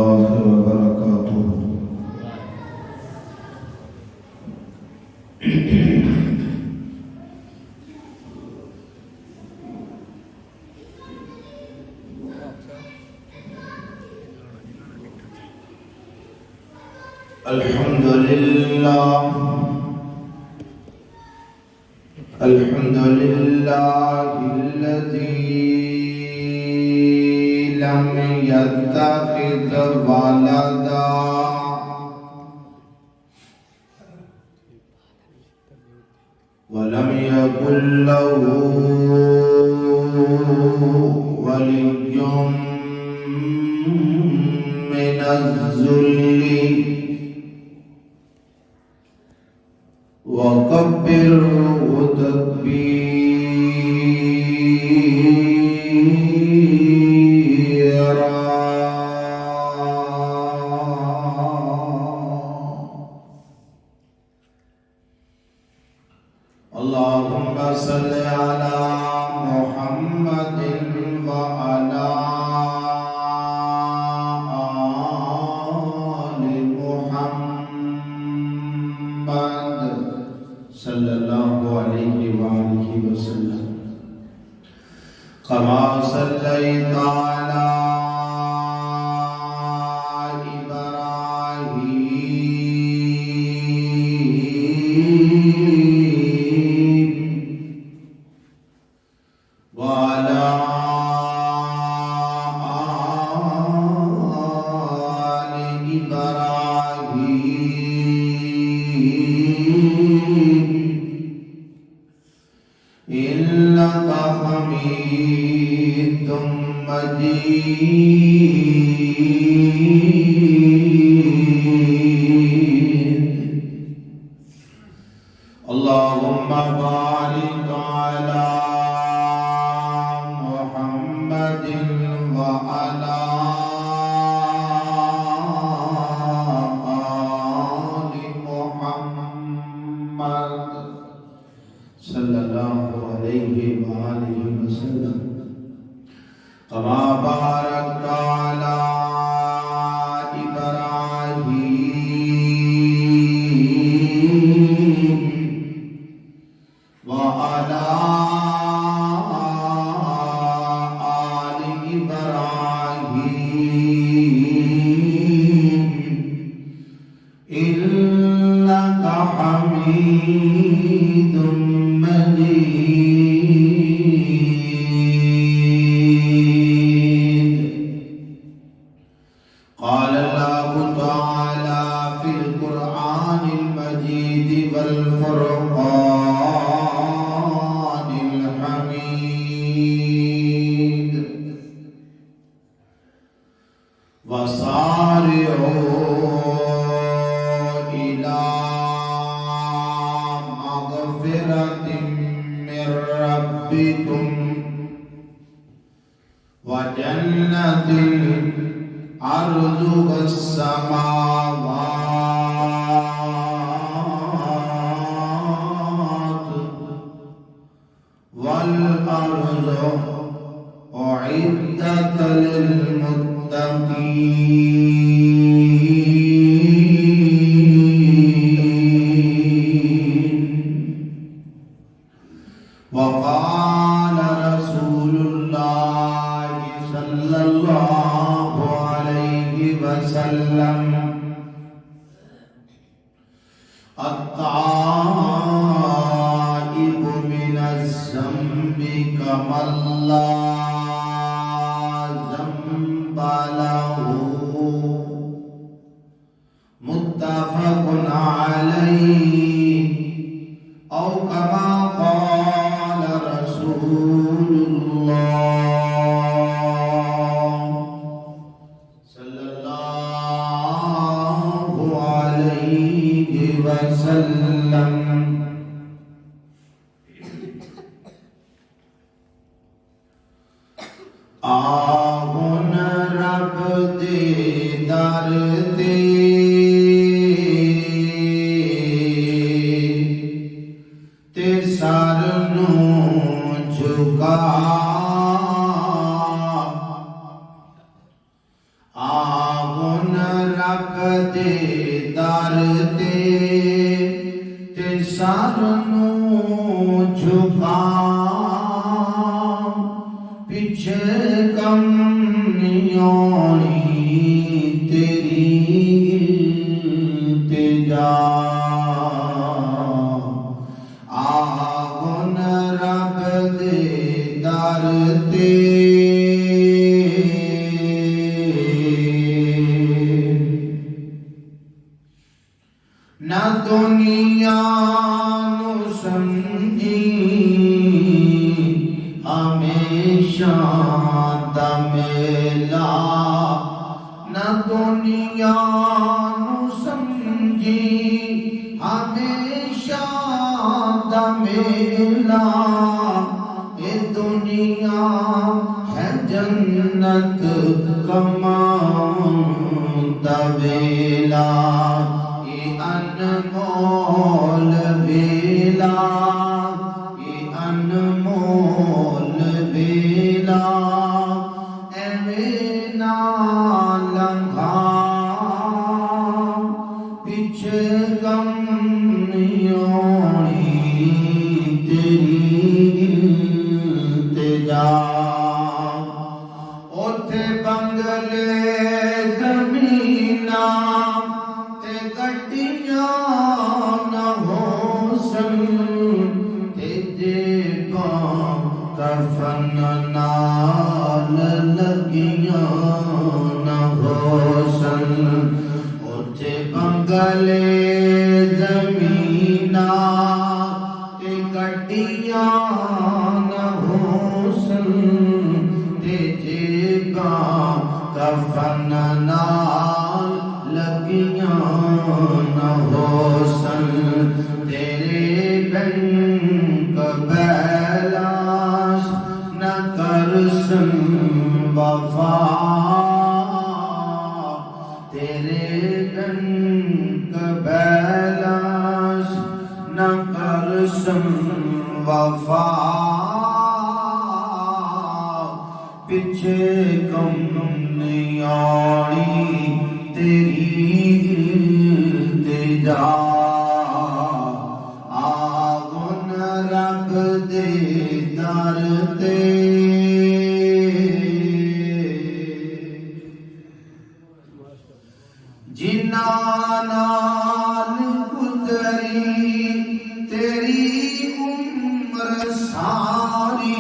وبركاته. الحمد لله الذي لم يتخذ ولدا ولم يكن له ولي من الذل وكبره تكبيرا. اللهم صل على محمد وعلى آل محمد صلی اللہ علیہ وآلہ وسلم كما صلیت علی إبراہیم وعلى آل إبراہیم إنك حميد مجيد. اللهم بارك على محمد وعلى آل محمد صلی اللہ علیہ وآلہ وسلم كما باركت على إبراهيم وعلى آل إبراهيم إنك حميد مجيد. قال الله تعالى في القرآن المجيد والفرقان الحميد وسارعوا إلى مغفرة من ربكم وجنة عرضها السماوات والأرض أعدت للمتقين. وقال رسول الله صلى الله عليه وسلم التائب من الذنب كمن لا ذنب له متفق عليه أو كما قال رسول الله صلى الله عليه وسلم. آہن رب دے در تے سر نوں جھکا آہن ਰੱਬ ਦੇ ਦਰ ਤੇ ਸਰ ਨੂੰ ਝੁਕਾ ਪਿੱਛੇ ਕਮ ਨਹੀਂ ਆਉਣੀ ਤੇਰੀ ਇਲਤਜਾ ਆਵਨ ਰੱਬ ਦੇ ਦਰ ਤੇ ਨਾ ਦੁਨੀਆ ਨੂੰ ਸਮਝੀ ਹਮੇਸ਼ਾ ਦਾ ਮੇਲਾ ਨਾ ਦੁਨੀਆ ਨੂੰ ਸਮਝੀ ਹਮੇਸ਼ਾ ਦਾ ਮੇਲਾ ਇਹ ਦੁਨੀਆ ਹੈ ਜੰਨਤ ਕਮਾਉਣ ਦਾ ਵੇਲਾ ਅਨਮੋਲ ਵੇਲਾ ਇਹ ਅਨਮੋਲ ਵੇਲਾ ਐਵੇਂ ਨਾ ਲੰਘਾ ਪਿੱਛੇ ਗਮ ਨਹੀਂ ਆਉਣੀ ਤੇਰੀ ਇਲਤਜਾ ਉੱਥੇ ਬੰਗਲੇ ਜ਼ਮੀਨਾਂ ਗੱਡੀਆਂ ਨਾ ਹੋਸਨ ਤੇ ਜੇਬਾਂ ਕਫਨ ਨਾਲ ਲੱਗੀਆਂ ਨਾ ਹੋਸਨ ਉੱਥੇ ਬੰਗਲੇ ਜ਼ਮੀਨਾਂ ਤੇ ਗੱਡੀਆਂ ਨਾ ਹੋਸਨ ਤੇ ਜੇਬਾਂ ਕਫਨ ਨਾਲ ਲੱਗੀਆਂ ਨਾ ਹੋਸਨ ਤੇਰੇ ਬੈਂਕ ਬੈਲਾਂਸ ਨਾ ਕਰਸਨ ਵਫਾ ਤੇਰੇ ਬੈਂਕ ਬੈਲਾਂਸ ਨਾ ਕਰਸਨ ਵਫਾ ਪਿੱਛੇ ਕਮ ਨਹੀਂ ਆਉਣੀ ਤੇਰੀ ਇਲਤਜਾ ਆਵਨ ਰੱਬ ਦੇ ਦਰ ਤੇ ਜਿਨ੍ਹਾਂ ਨਾਲ ਗੁਜ਼ਰੀ ਤੇਰੀ ਉਮਰ ਸਾਰੀ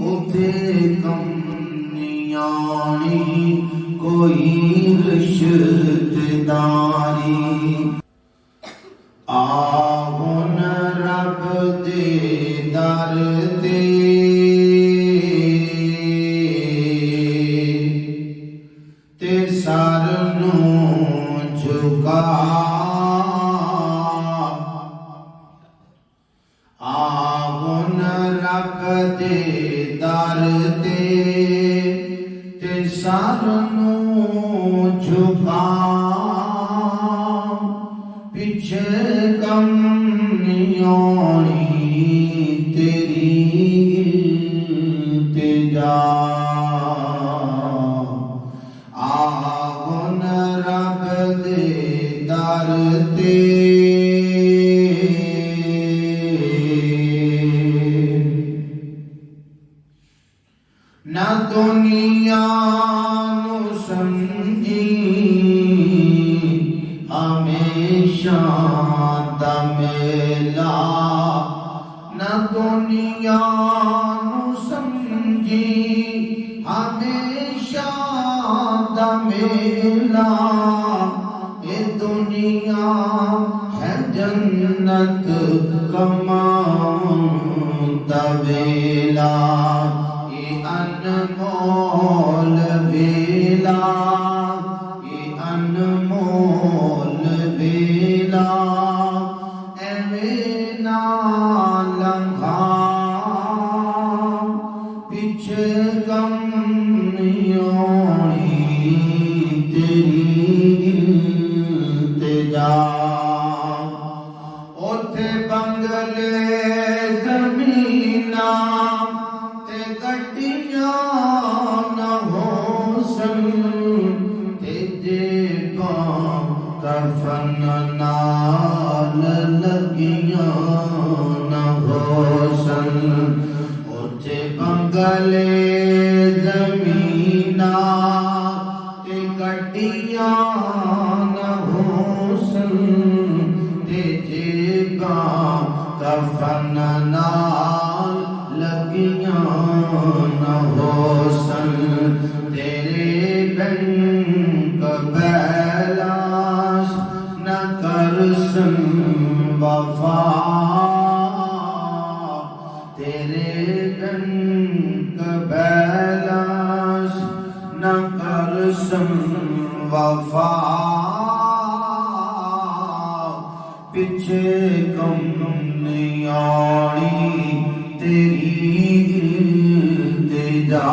ਉਥੇ ਕਮ ਨਹੀਂ ਆਉਣੀ ਕੋਈ ਰਿਸ਼ਤੇਦਾਰੀ ਆਵਨ ਰੱਬ ਦੇ ਦਰ ਤੇ ਸਰ ਨੂੰ ਝੁਕਾ ਆਵਨ ਰੱਬ ਦੇ ਦਰ ਤੇ ਸਰ ਨੂੰ ਝੁਕਾ ਪਿੱਛੇ ਕਮ ਨਹੀਂ ਆਉਣੀ ਤੇਰੀ ਇਲਤਜਾ ਆਵਨ ਰੱਬ ਦੇ ਦਰ ਤੇ ਨਾ ਦੁਨੀਆ ਨੂੰ ਸਮਝੀ ਹਮੇਸ਼ਾ ਦਾ ਮੇਲਾ ਨਾ ਦੁਨੀਆ ਨੂੰ ਸਮਝੀ ਹਮੇਸ਼ਾ ਦਾ ਮੇਲਾ ਇਹ ਦੁਨੀਆ ਹੈ ਜੰਨਤ ਕਮਾਉਣ ਦਾ ਵੇਲਾ ਅਨਮੋਲ ਵੇਲਾ ਇਹ ਅਨਮੋਲ ਵੇਲਾ ਐਵੇਂ ਨਾ ਲੰਘਾ ਪਿੱਛੇ ਗਮ ਨਹੀਂ ਆਉਣੀ ਤੇਰੀ ਇਲਤਜਾ ਉੱਥੇ ਬੰਗਲੇ ਜ਼ਮੀਨਾਂ ਗੱਡੀਆਂ ਨਾ ਹੋਸਨ کفن نال لگیاں نہ حسن اتے بنگلے زمیناں تے کٹیاں نہ حسن تے جیباں کفن نال لگیاں نہ حسن تیرے بن کبیلاش نہ کرسن وفا تیرے بن کبیلاش نہ کرسن وفا پیچھے کم نہیں آنی تیری التجا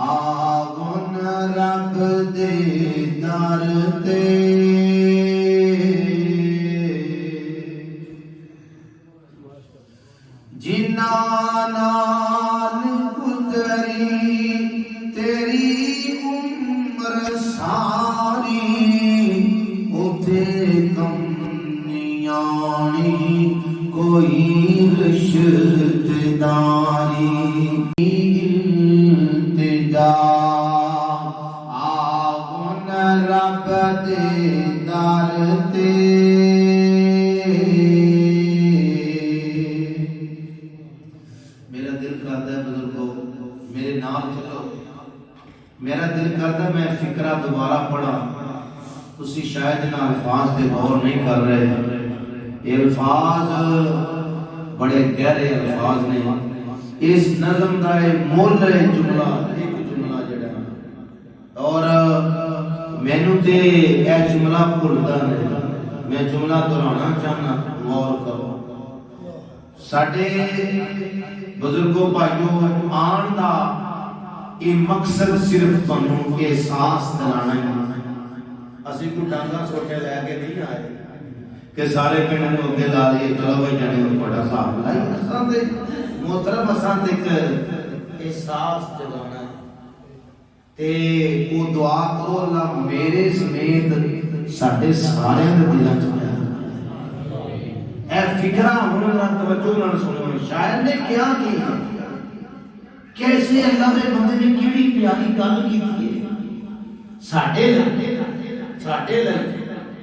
آگن رب دے در تے جنہاں نال گزری تیری عمر ساری اتے کم نہیں آنی کوئی رشت داری التجا آگن رب دے در تے میرا دل کرتا ہے بزرگوں میرے نال چلو میرا دل کرتا ہے میں فکرہ دوبارہ پڑھا تسی شاید ان الفاظ پہ غور نہیں کر رہے یہ الفاظ بڑے گہرے الفاظ نے اس نظم کا مول ہے جملہ ایک جملہ جڑا اور مینوں تے اے جملہ بھولدا نہیں میں جملہ دہرانا چاہنا غور کرو ساڈے بزرگوں بھائیوں آن دا یہ مقصد صرف تانوں احساس دلانا ہے اسی کو ڈانگا سوٹے لے کے نہیں آئے کہ سارے پنڈ نے اگے لا لیے چلو بھائی جانے تھوڑا صاحب لائی اساں تے محترم اساں تے ایک احساس جگانا ہے تے وہ دعا کرو اللہ میرے سمیت ساڈے سارے دے دلاں چ اے فکرہ ہن نہ توجہ نال سنو شاعر نے کیا کیا کیسے اللہ دے بندے نے کیڑی پیاری گل کیتی ہے ساڈے لئی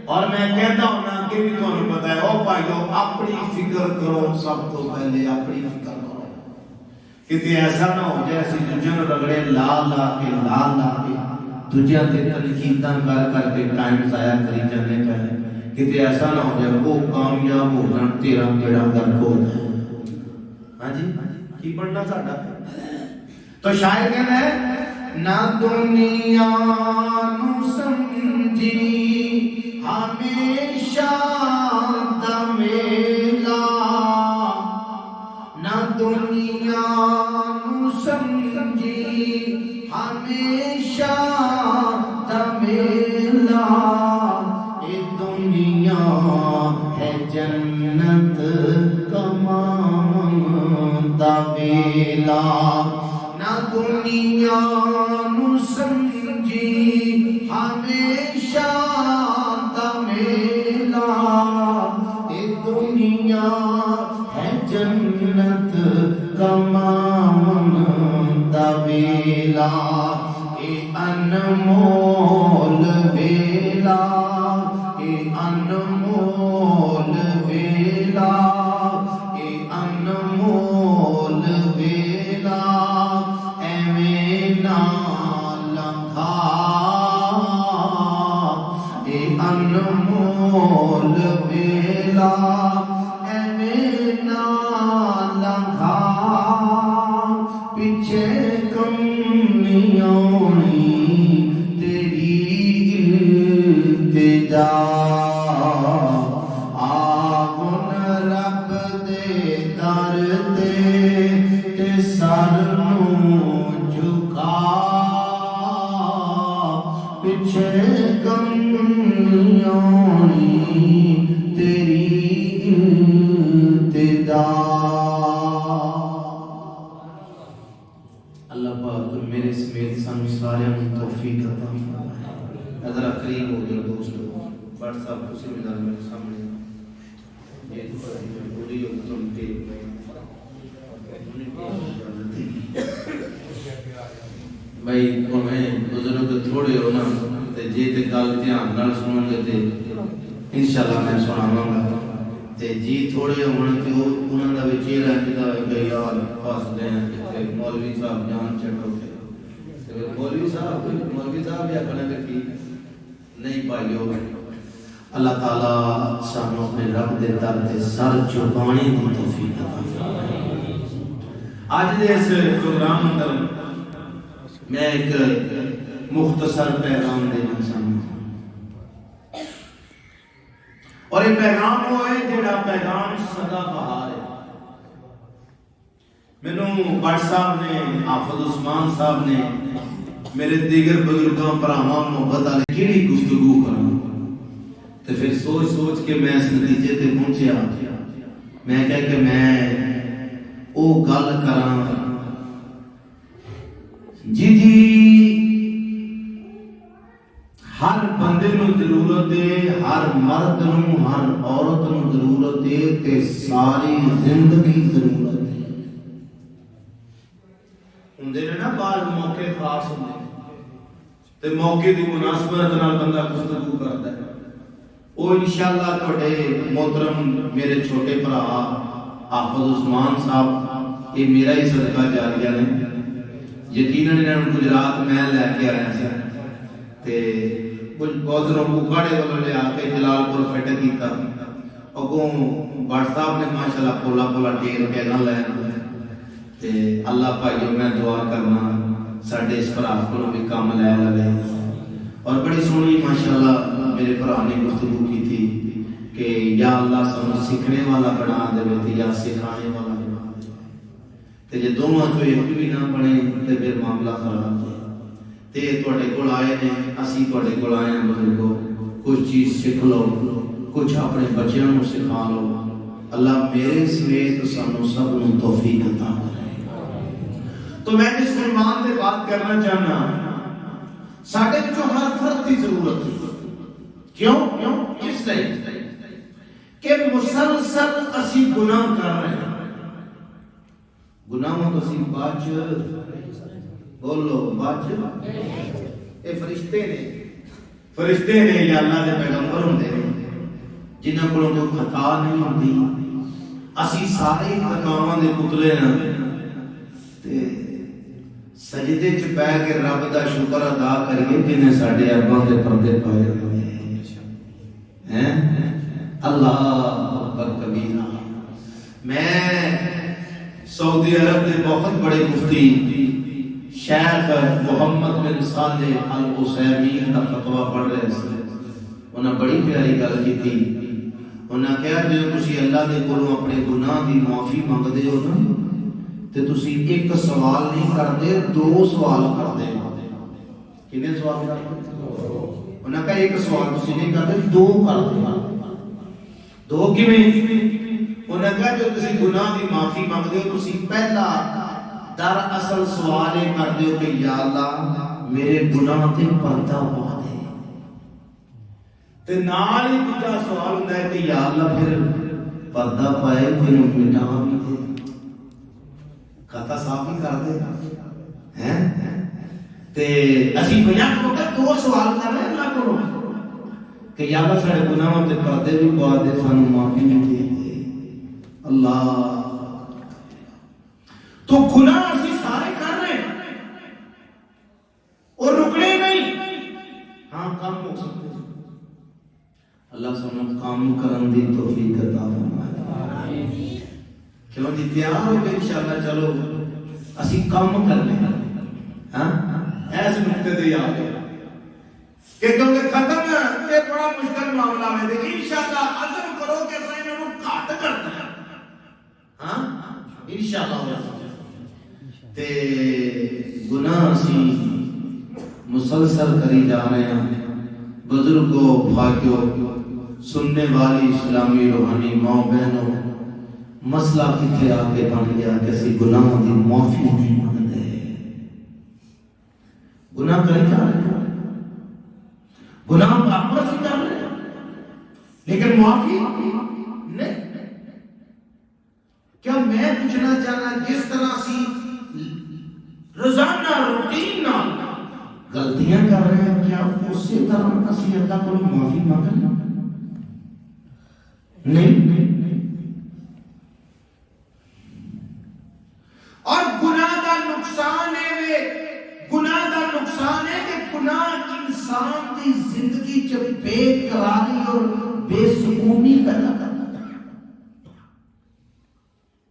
اور میں کہتا ہوں نا کہ بھی تمہیں پتا ہے او بھائیو اپنی فکر کرو سب تو پہلے اپنی فکر کرو کتے ایسا نہ ہو جائے اسی دوجے نوں رگڑے لا کے دوجیاں تے تنقیداں کر کے ٹائم ضائع کری جانے پہلے کتے ایسا نہ ہو جائے وہ کامیاب ہو جان تیرا بیڑا گرک ہو جائے ہاں جی کی بننا ساڈا تو شاعر کہنا ہے نہ دنیا نو سمجھی ہمیشہ دمیلا نہ دنیا نو سمجھی ہمیشہ دمیلا یہ دنیا ہے جنت کمام دا ویلا نہ دنیا نو سمجھی ہمیشہ دمیلا یہ دنیا ہے جنت کمام دا ویلا یہ انمول ویلا یہ انمول ویلا یہ انمول ویلا ایویں نہ لنگھا یہ انمول ویلا ایویں نہ لنگھا پیچھے کم نہیں آنی تیری التجا آگن رب دے در تے سر نوں جھکا پیچھے کم نہیں آنی تیری التجا اللہ پاک میرے سمیت سانو سارے توفیق عطا فرمائے ذرا قریب ہو گیا دوستو بٹ صاحب کسی بھی میرے سامنے یہ پوری تم کے بھائی تمہیں بزرگ تھوڑے ہونا تے جے تے گل دھیان نال سنن گے تے انشاءاللہ میں سناواں گا تے جی تھوڑے ہون تے انہاں دا وچ یہ رہندا ہے کہ یار پاس دے تے مولوی صاحب جان چڑھو تے مولوی صاحب یا کنا کہ ٹھیک نہیں پائیو اللہ تعالی سانو اپنے رب دے در تے سر چکانے دی توفیق عطا فرمائے۔ اج دے اس پروگرام اندر میں ایک مختصر پیغام دینا چاہوں اور یہ پیغام وہ ہے جڑا پیغام سدا بہار ہے۔ مینوں بٹ صاحب نے حافظ عثمان صاحب نے میرے دیگر بزرگاں بھراواں محبت والے کیڑی گفتگو کراں تے پھر سوچ سوچ کے میں اس نتیجے تے پہنچیا میں کہہ کہ میں او گل کراں جی ہر بندے نو ضرورت ہے، ہر مرد نو ہر عورت نو ضرورت ہے تے ساری زندگی ضرورت ہے۔ ہوندے نے نا بعض موقع خاص ہوندے تے موقع دی مناسبت نال بندہ گفتگو کردا ہے۔ وہ انشاءاللہ تھوڑے محترم میرے چھوٹے بھرا حافظ عثمان صاحب یہ میرا ہی صدقہ جاریہ نے، یقیناً انہوں نے گجرات میں لے کے آیا تھا تے کچھ گودروں کو کھڑے والوں لے آ کے جلال پور فٹ کیتا اگوں بٹ صاحب نے ماشاءاللہ پولا پولا ٹیر کے نہ لے تے اللہ بھائیو میں دعا کرنا ساڈے اس بھرا کو بھی کام لے لے اور بڑی سونی ماشاءاللہ میرے بھرا نے گفتگو کی تھی کہ یا اللہ سانو سیکھنے والا بنا دے یا سکھانے والا بنا دے تے جے دونوں چوں ایک بھی نہ بنے تے پھر معاملہ خراب ہے تے تواڈے کول آئے نے اسی تواڈے کول آئے ہیں بزرگو کچھ چیز سیکھ لو کچھ اپنے بچیاں نوں سکھا لو اللہ میرے سمیت سانو سب نوں توفیق عطا کرے۔ تو میں اس عنوان تے بات کرنا چاہنا ساڈے وچوں ہر فرد کی ضرورت ہے۔ کیوں اس لیے کہ مسلسل اسی گناہ کر رہے ہیں، گناہوں تو اسی بچ بولو بچ اے فرشتے نے یا اللہ دے پیغمبر ہوندے نے جنہاں کولوں کوئی خطا نہیں ہوندی، اسی سارے خطاواں دے پتلے ہیں تے سجدے چ پے کے رب دا شکر ادا کریے جنہیں ساڈے اباں دے پردے پائے ہوئے ہیں۔ اللہ اکبر کبیرہ۔ میں سعودی عرب کے بہت بڑے مفتی شیخ محمد بن صالح العثیمین کا فتویٰ پڑھ رہے تھے، انہوں نے بڑی پیاری گل کی تھی۔ انہوں نے کہا جو تسی اللہ دے کولوں اپنے گناہ دی معافی منگدے ہو نا تے تسی ایک سوال نہیں کرتے دو سوال کرتے ہو۔ کتنے سوال کرتے ہو؟ انہوں نے کہا ایک سوال تسی نہیں کرتے دو کرتے ہو۔ دو کیویں؟ انہوں نے کہا جو تسی گناہ دی معافی منگدے ہو تسی پہلا در اصل سوال یہ کرتے ہو کہ یا اللہ میرے گناہ تے پردہ پا دے، تے نال ہی دوجا سوال ہوندا ہے کہ یا اللہ پھر پردہ پائے مینوں مٹا بھی دے، خطا صاف ہی کر دے ہیں۔ تے اسی بیان کو دو سوال کر رہے ہیں اللہ کو کہ یا اللہ سارے گناہوں تے پردے بھی پا دے سانو معافی بھی دے دے۔ اللہ تو گناہ اسی سارے کر رہے ہیں اور رکنے نہیں، ہاں کام ہو سکتے ہیں۔ اللہ سانو کام کرن دی توفیق عطا فرمائے۔ کیوں جی تیار ہو کے انشاءاللہ چلو اسی کام کرنے ہاں ایس نقطے تے آ گئے کہ کیونکہ ختم تے بڑا مشکل معاملہ ہے تے انشاءاللہ عزم کرو کہ میں انہوں گھٹ کرنا ہے ہاں انشاءاللہ تے گناہ سی مسلسل کری جا رہے ہیں۔ بزرگوں بھائیوں سننے والی اسلامی روحانی ماں بہنوں مسئلہ کتنے آ کے بن گیا کہ اسی گناہ دی معافی نہیں مانگتے، گناہ کریں جا رہے ہیں گناہ برابر سے کر رہے ہیں لیکن معافی نہیں. کیا میں پوچھنا چاہنا جس طرح سی روزانہ روٹین غلطیاں کر رہے ہیں کیا اسی طرح اسی اللہ کو معافی مانگنا نہیں. اور گناہ کا نقصان ہے کہ گناہ انسان کی زندگی چ بے قراری اور بے سکونی پیدا کرتا ہے.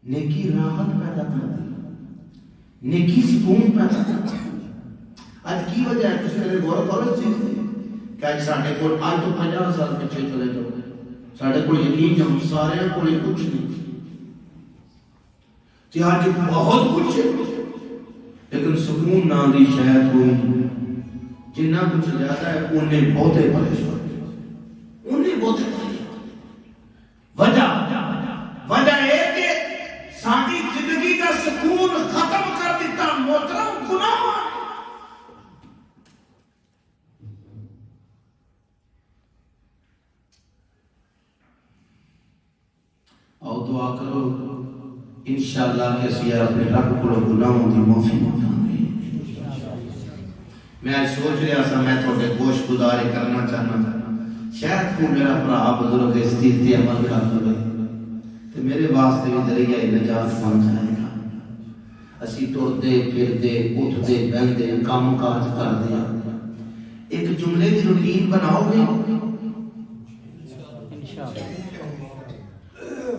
نیکی راحت پیدا کرتی ہے, نیکی سکون پیدا کرتی ہے. آج کی وجہ ہے تسی کدے غور کرو اس چیز تے کہ آج ساڈے کول آج تو 50 سال پیچھے چلے جاؤ ساڈے کول یقین جب سارے کول کچھ نہیں کہ آج بہت کچھ ہے لیکن سکون نہ دی شاید کوئی جنہ کچھ زیادہ ہے انہیں بہتے پریشان انہیں بہتے وجہ ہے کہ ساری زندگی کا سکون ختم کر دیتا محترم گناہ. اور دعا کرو انشاءاللہ کہ اسی اپنے رب کو گناہوں کی معافی مانگیں. میں سوچ رہا سا میں تھوڑے گوشت گزارے کرنا چاہنا شاید کو میرا بھرا بزرگ اس چیز تے عمل کر لے تے میرے واسطے بھی ذریعہ نجات بن جائے گا. اسی ٹرتے پھرتے اٹھتے بہتے کام کاج کرتے ایک جملے کی روٹین بناؤ گے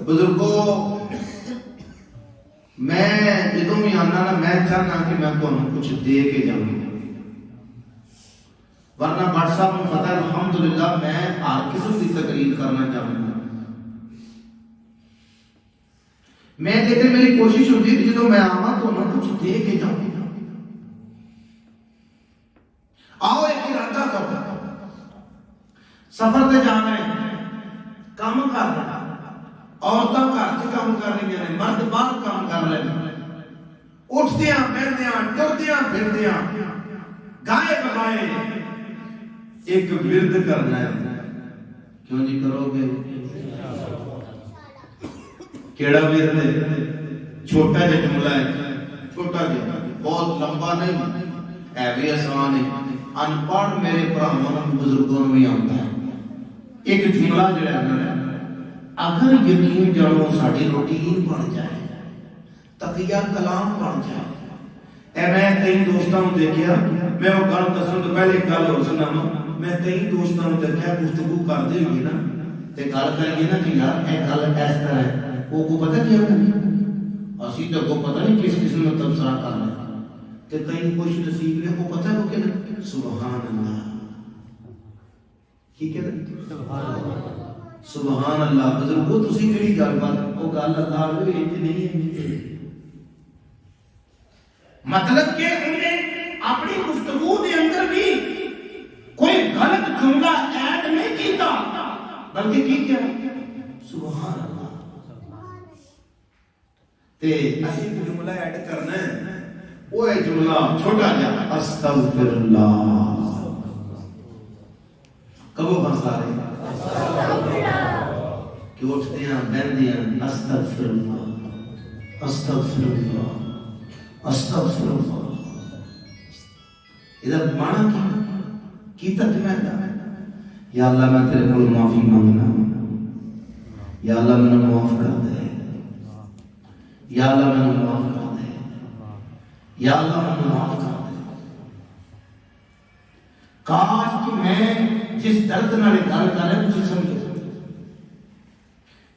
بزرگوں. میں جدوں بھی آنا نا میں چاہنا کہ میں تمہیں کچھ دے کے جاؤں ورنہ بٹ صاحب کو پتا ہے الحمدللہ میں ہر قسم کی تقریر کرنا چاہوں گا. میں لیکن میری کوشش ہوتی ہے کہ جدوں میں آواں تو میں کچھ دے کے جاؤں. آؤ ایک ارادہ کرو سفر تے جانا ہے کام کرنا عورتیں گھر سے کام کر رہی ہیں مرد باہر کام کر رہے ہیں اٹھدیاں بہدیاں ٹردیاں پھردیاں گائے بگائے ایک ورد کرنا ہے. کیوں جی کرو گے کیڑا ورد ہے چھوٹا جا جملہ ہے چھوٹا جا بہت لمبا نہیں ہے بھی آسان ہے ان پڑھ میرے بھراواں بزرگوں میں آتا ہے. ایک جملہ جڑا ہے اگر یقین جانو ساڑی روٹین بن جائے تقیہ کلام بن جائے. اے میں کئی دوستوں نے دیکھیا میں وہ گل دسوں تو پہلے ایک گل ہو سناواں میں کئی دوستوں نے دیکھیا گفتگو کردے ہوئے نا تے گل کریں گے نا کہ یار اے گل اس طرح ہے وہ کو پتہ کیا ہے اسی تو کو پتہ نہیں کس قسم میں تبصرہ کرنا تے کئی خوش نصیب نے وہ پتہ کو کہ سبحان اللہ کی کہتے سبحان اللہ سبحان اللہ. بزرگو تسی کیڑی گل بات او گل اللہ دے وچ نہیں ہے مطلب کہ انہیں اپنی گفتگو دے اندر بھی کوئی غلط جملہ ایڈ نہیں کیتا بلکہ کی کیا سبحان اللہ. تے اسی جملہ ایڈ کرنا ہے وہ ہے جملہ چھوٹا جا استغفر اللہ. کبو ہنسارے کہ اٹھتے ہیں بہندے ہیں استغفر اللہ استغفر اللہ استغفر اللہ. ادھر مانا کی ترجمہ ہے یا اللہ میں تیرے کو معافی مانگنا یا اللہ میں نے معاف کر دے یا اللہ میں نے معاف کر دے یا اللہ میں نے معاف کر دے. کاش کہ میں جس درد نال گل کر رہا ہوں تسی سمجھو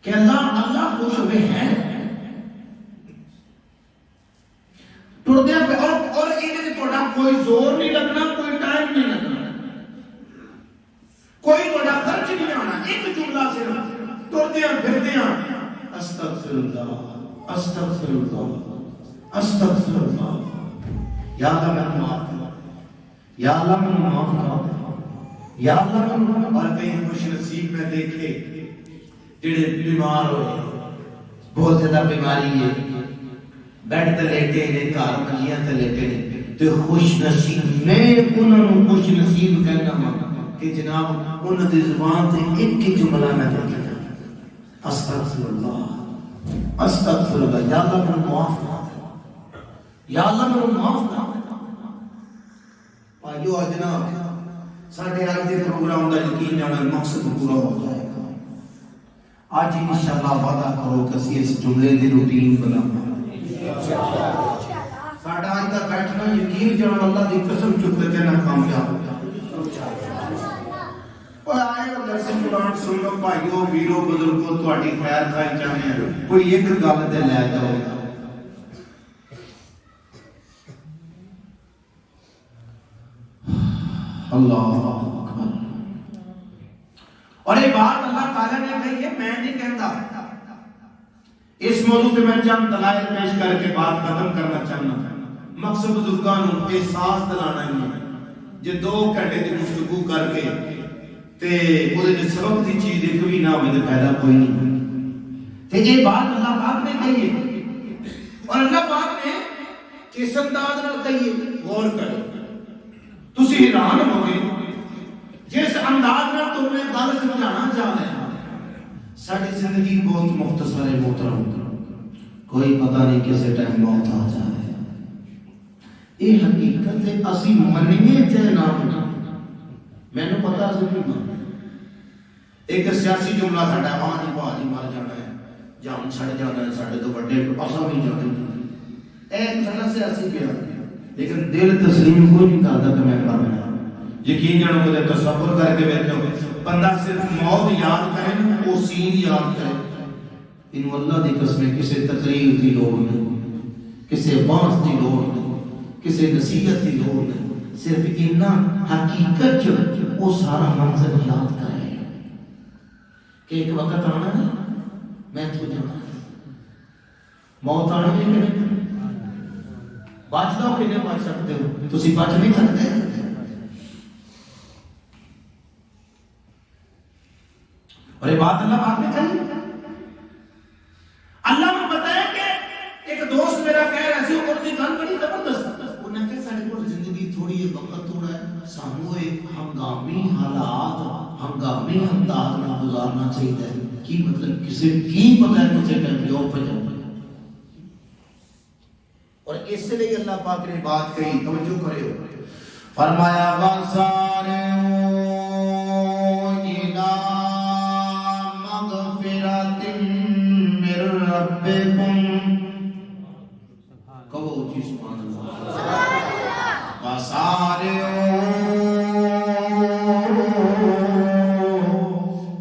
کہ اللہ خوش ہوئے ہیں ٹردیا پہ اور یہ تھوڑا کوئی زور نہیں لگنا کوئی ٹائم نہیں لگنا کوئی تھوڑا خرچ نہیں آنا ایک جملہ سے ٹردیا پھردیا استغفر اللہ استغفر اللہ استغفر اللہ یا اللہ میں معاف کر یا اللہ میں معاف کر یا اللہ میں. اور کئی خوش نصیب میں دیکھے جڑے بیمار ہوئے بہت زیادہ بیماری ہے بیڈ تے لیٹے نے گھر منجیاں تے لیٹے نے تے خوش نصیب میں انہاں نوں خوش نصیب کہنا وا کہ جناب انہوں دی زبان تے ایک ہی جملہ میں دیکھا استغفر اللہ استغفر اللہ، یا اللہ میرے معاف کر، یا اللہ میرے معاف کر۔ بھائیو آج نا ساڈے اج دے پروگرام دا یقین جانا مقصد پورا ہو جائے گا۔ آج انشاءاللہ وعدہ کرو کہ اسی اس جملے دی روٹین بناواں ساڈا اج دا بیٹھنا یقین جانا اللہ دی قسم چک کے کہنا کامیاب ہو جائے۔ اور آئے ہو درس قرآن سن لو بھائیو ویرو بزرگو تہاڈی خیر خواہی چاہنے ہیں، کوئی ایک گل تے لے جاؤ۔ اللہ اکبر۔ اور یہ بات اللہ تعالیٰ نے کہی ہے، میں نہیں کہتا۔ اس موضوع پہ میں چند دلائل پیش کر کے بات ختم کرنا چاہنا۔ مقصد بزرگانوں احساس دلانا ہے جے 2 گھنٹے کی گفتگو کر کے تے اودے وچ سبب دی چیز ایک بھی نہ ہوے تے فائدہ کوئی نہیں۔ تے یہ بات اللہ پاک نے کہی ہے، اور اللہ پاک نے کس انداز نال کہی ہے، غور کرو۔ تسی حیران ہوگے جس انداز میں تمہیں گل سمجھانا چاہ رہے ہیں۔ ساری زندگی بہت مختصر ہے محترم، کوئی پتہ نہیں کسے ٹائم موت آ جائے۔ یہ حقیقت ہے، اسی منیے چاہے نہ منیے، میں نے پتا ضرور نہیں۔ ایک سیاسی جملہ ساڈا ہاں جی بھاجی مر جانا ہے، جان چھڑ جانا ہے، ساڈے تو بڑے اساں بھی جانے۔ ایک سارا سیاسی پیا لیکن دل تسلیم کوئی نہیں کرتا کہ میں مرنا۔ یقین جانو مجھے تصور کر کے بیٹھو، بندہ صرف موت یاد کرے نا، وہ سین یاد کرے۔ ان اللہ دی قسم کسی تقریر دی لوڑ نہیں، کسی بانس دی لوڑ نہیں، کسی نصیحت دی لوڑ نہیں، صرف اتنا حقیقت جو وہ سارا منظر یاد کرے کہ ایک وقت آنا ہے میں تو جانا ہے، موت آنا ہے۔ بچ دو کہ نہیں بچ سکتے ہو، تسی بچ نہیں سکتے۔ اور یہ بات اللہ پاک نے کہی، اللہ نے بتایا کہ ایک دوست میرا کہہ رہا سی، اور دی گل بڑی زبردست، انہوں نے کہا ساڈے کول زندگی تھوڑی ہے، وقت تھوڑا ہے، سانو ایک ہنگامی حالات ہنگامی انداز میں گزارنا چاہیے۔ کی مطلب کسی کی پتہ ہے کسے ٹائم جو پہ جاؤ۔ اور اس لیے اللہ پاک نے بات کہی، توجہ کرے ہو، فرمایا وَسَارِعُوا إِلَىٰ مَغْفِرَةٍ مِّن رَّبِّكُمْ، کہو اونچی سبحان اللہ، وَسَارِعُوا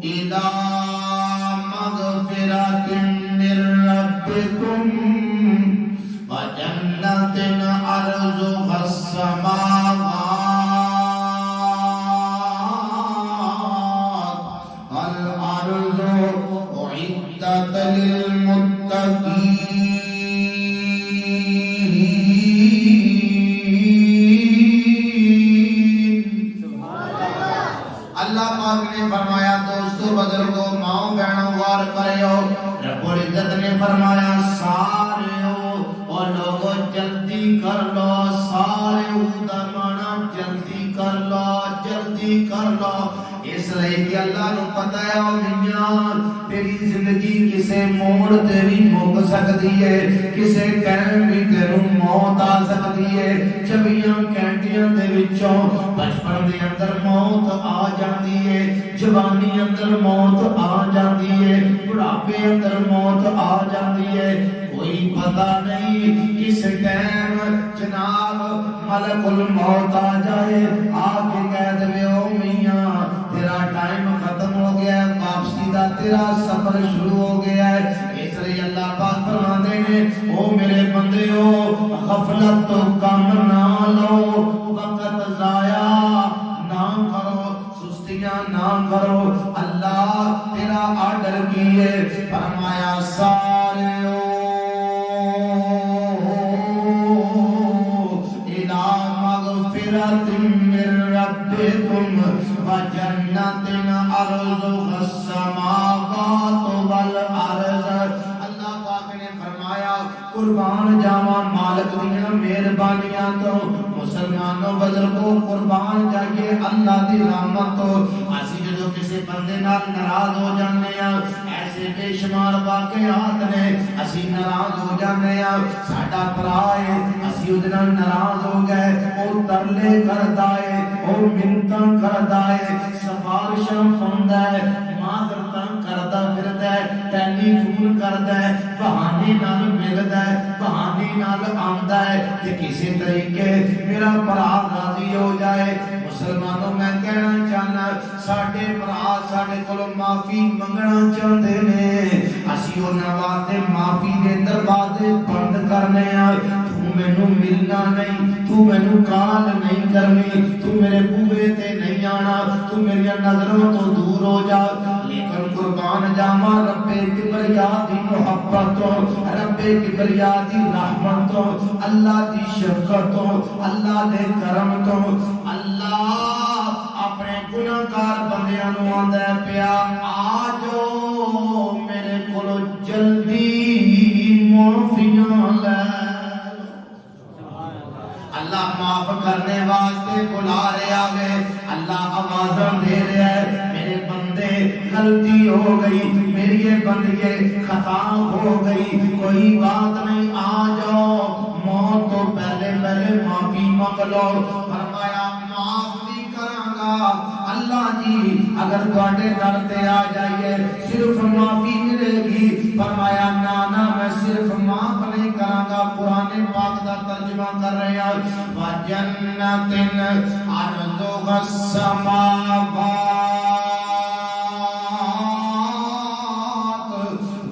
إِلَىٰ مَغْفِرَةٍ مِّن رَّبِّكُمْ عرضها السماوات والأرض أعدت للمتقين۔ اللہ پاک نے فرمایا دوستو بزرگوں ماؤں بہنوں غور کرو، رب العزت نے فرمایا سارے اور لوگوں جلدی کر لو، سارے اودا مانا جلدی کر لو، جلدی کر لو۔ اس لئے کہ اللہ نو پتہ ہے او میاں تیری زندگی کسے موڑ تیری مک سکتی ہے، کسے ٹائم بھی تیروں موت آ سکتی ہے۔ 24 گھنٹیاں دے وچوں بچپن دے اندر موت آ جاندی ہے، جوانی اندر موت آ جاندی ہے، بڑھاپے اندر موت آ جاندی ہے، کوئی پتہ نہیں کس ٹائم جناب ملک الموت آ جائے، آ کے کہہ دے او میاں تیرا ٹائم ختم ہو گیا ہے، واپسی دا تیرا سفر شروع ہو گیا ہے۔ اس لیے اللہ پاک فرماتے ہیں او میرے بندیو غفلت تو کم نہ لو، وقت ضائع نہ کرو، سستیاں نہ کرو۔ اللہ تیرا آرڈر کیے فرمایا سارے من ربكم وجنة عرضها السماوات والأرض۔ اللہ پاک نے فرمایا قربان جاواں مالک دیاں مہربانیاں تو مسلمانوں بزرگوں قربان جائیے اللہ دی رحمت تو اسی جو کسی بندے نال ناراض ہو جانے ہیں ایسے بے شمار واقعات نے اسی ناراض ہو جانے ہیں ساڈا بھرا ہے اسی اودے نال ناراض ہو گئے او ترلے کردا ہے او منتاں کردا ہے سفارشاں پوندا ہے معذرتاں کردا پھردا ہے ٹیلی فون کردا ہے بہانے نال ملدا ہے بہانے نال آندا ہے کہ کسی طریقے میرا بھرا راضی ہو جائے مسلمانوں میں کہنا چاہنا ساڈے بھرا ساڈے کولوں معافی منگنا چاہندے نے اسی انہاں واسطے معافی دے دروازے بند کرنے آ تو مینوں ملنا نہیں تو مینوں کال نہیں کرنی تو میرے بوئے تے نہیں آنا تو میری نظروں تو دور ہو جا لیکن قربان جاواں رب کبریا دی محبت رب کبریا دی رحمت اللہ دی شفقت اللہ دے کرم تو اللہ اپنے گناہگار بندیاں نوں آندا پیا آ جاؤ میرے کولوں جلدی معافیاں لے اللہ معاف کرنے واسطے بلا رہا ہے اللہ آوازاں دے رہا ہے میرے بندے غلطی ہو گئی میری یہ بندے خطا ہو گئی کوئی بات نہیں آ جاؤ موت تو پہلے معافی مانگ لو فرمایا معاف بھی کراں گا اللہ جی اگر تواڈے در تے آ جائیے صرف معافی ملے گی فرمایا نا میں صرف معاف نہیں کراں گا قرآن پاک دا ترجمہ کر رہے ہیں وَجَنَّةٍ عَرْضُهَا السَّمَاوَاتُ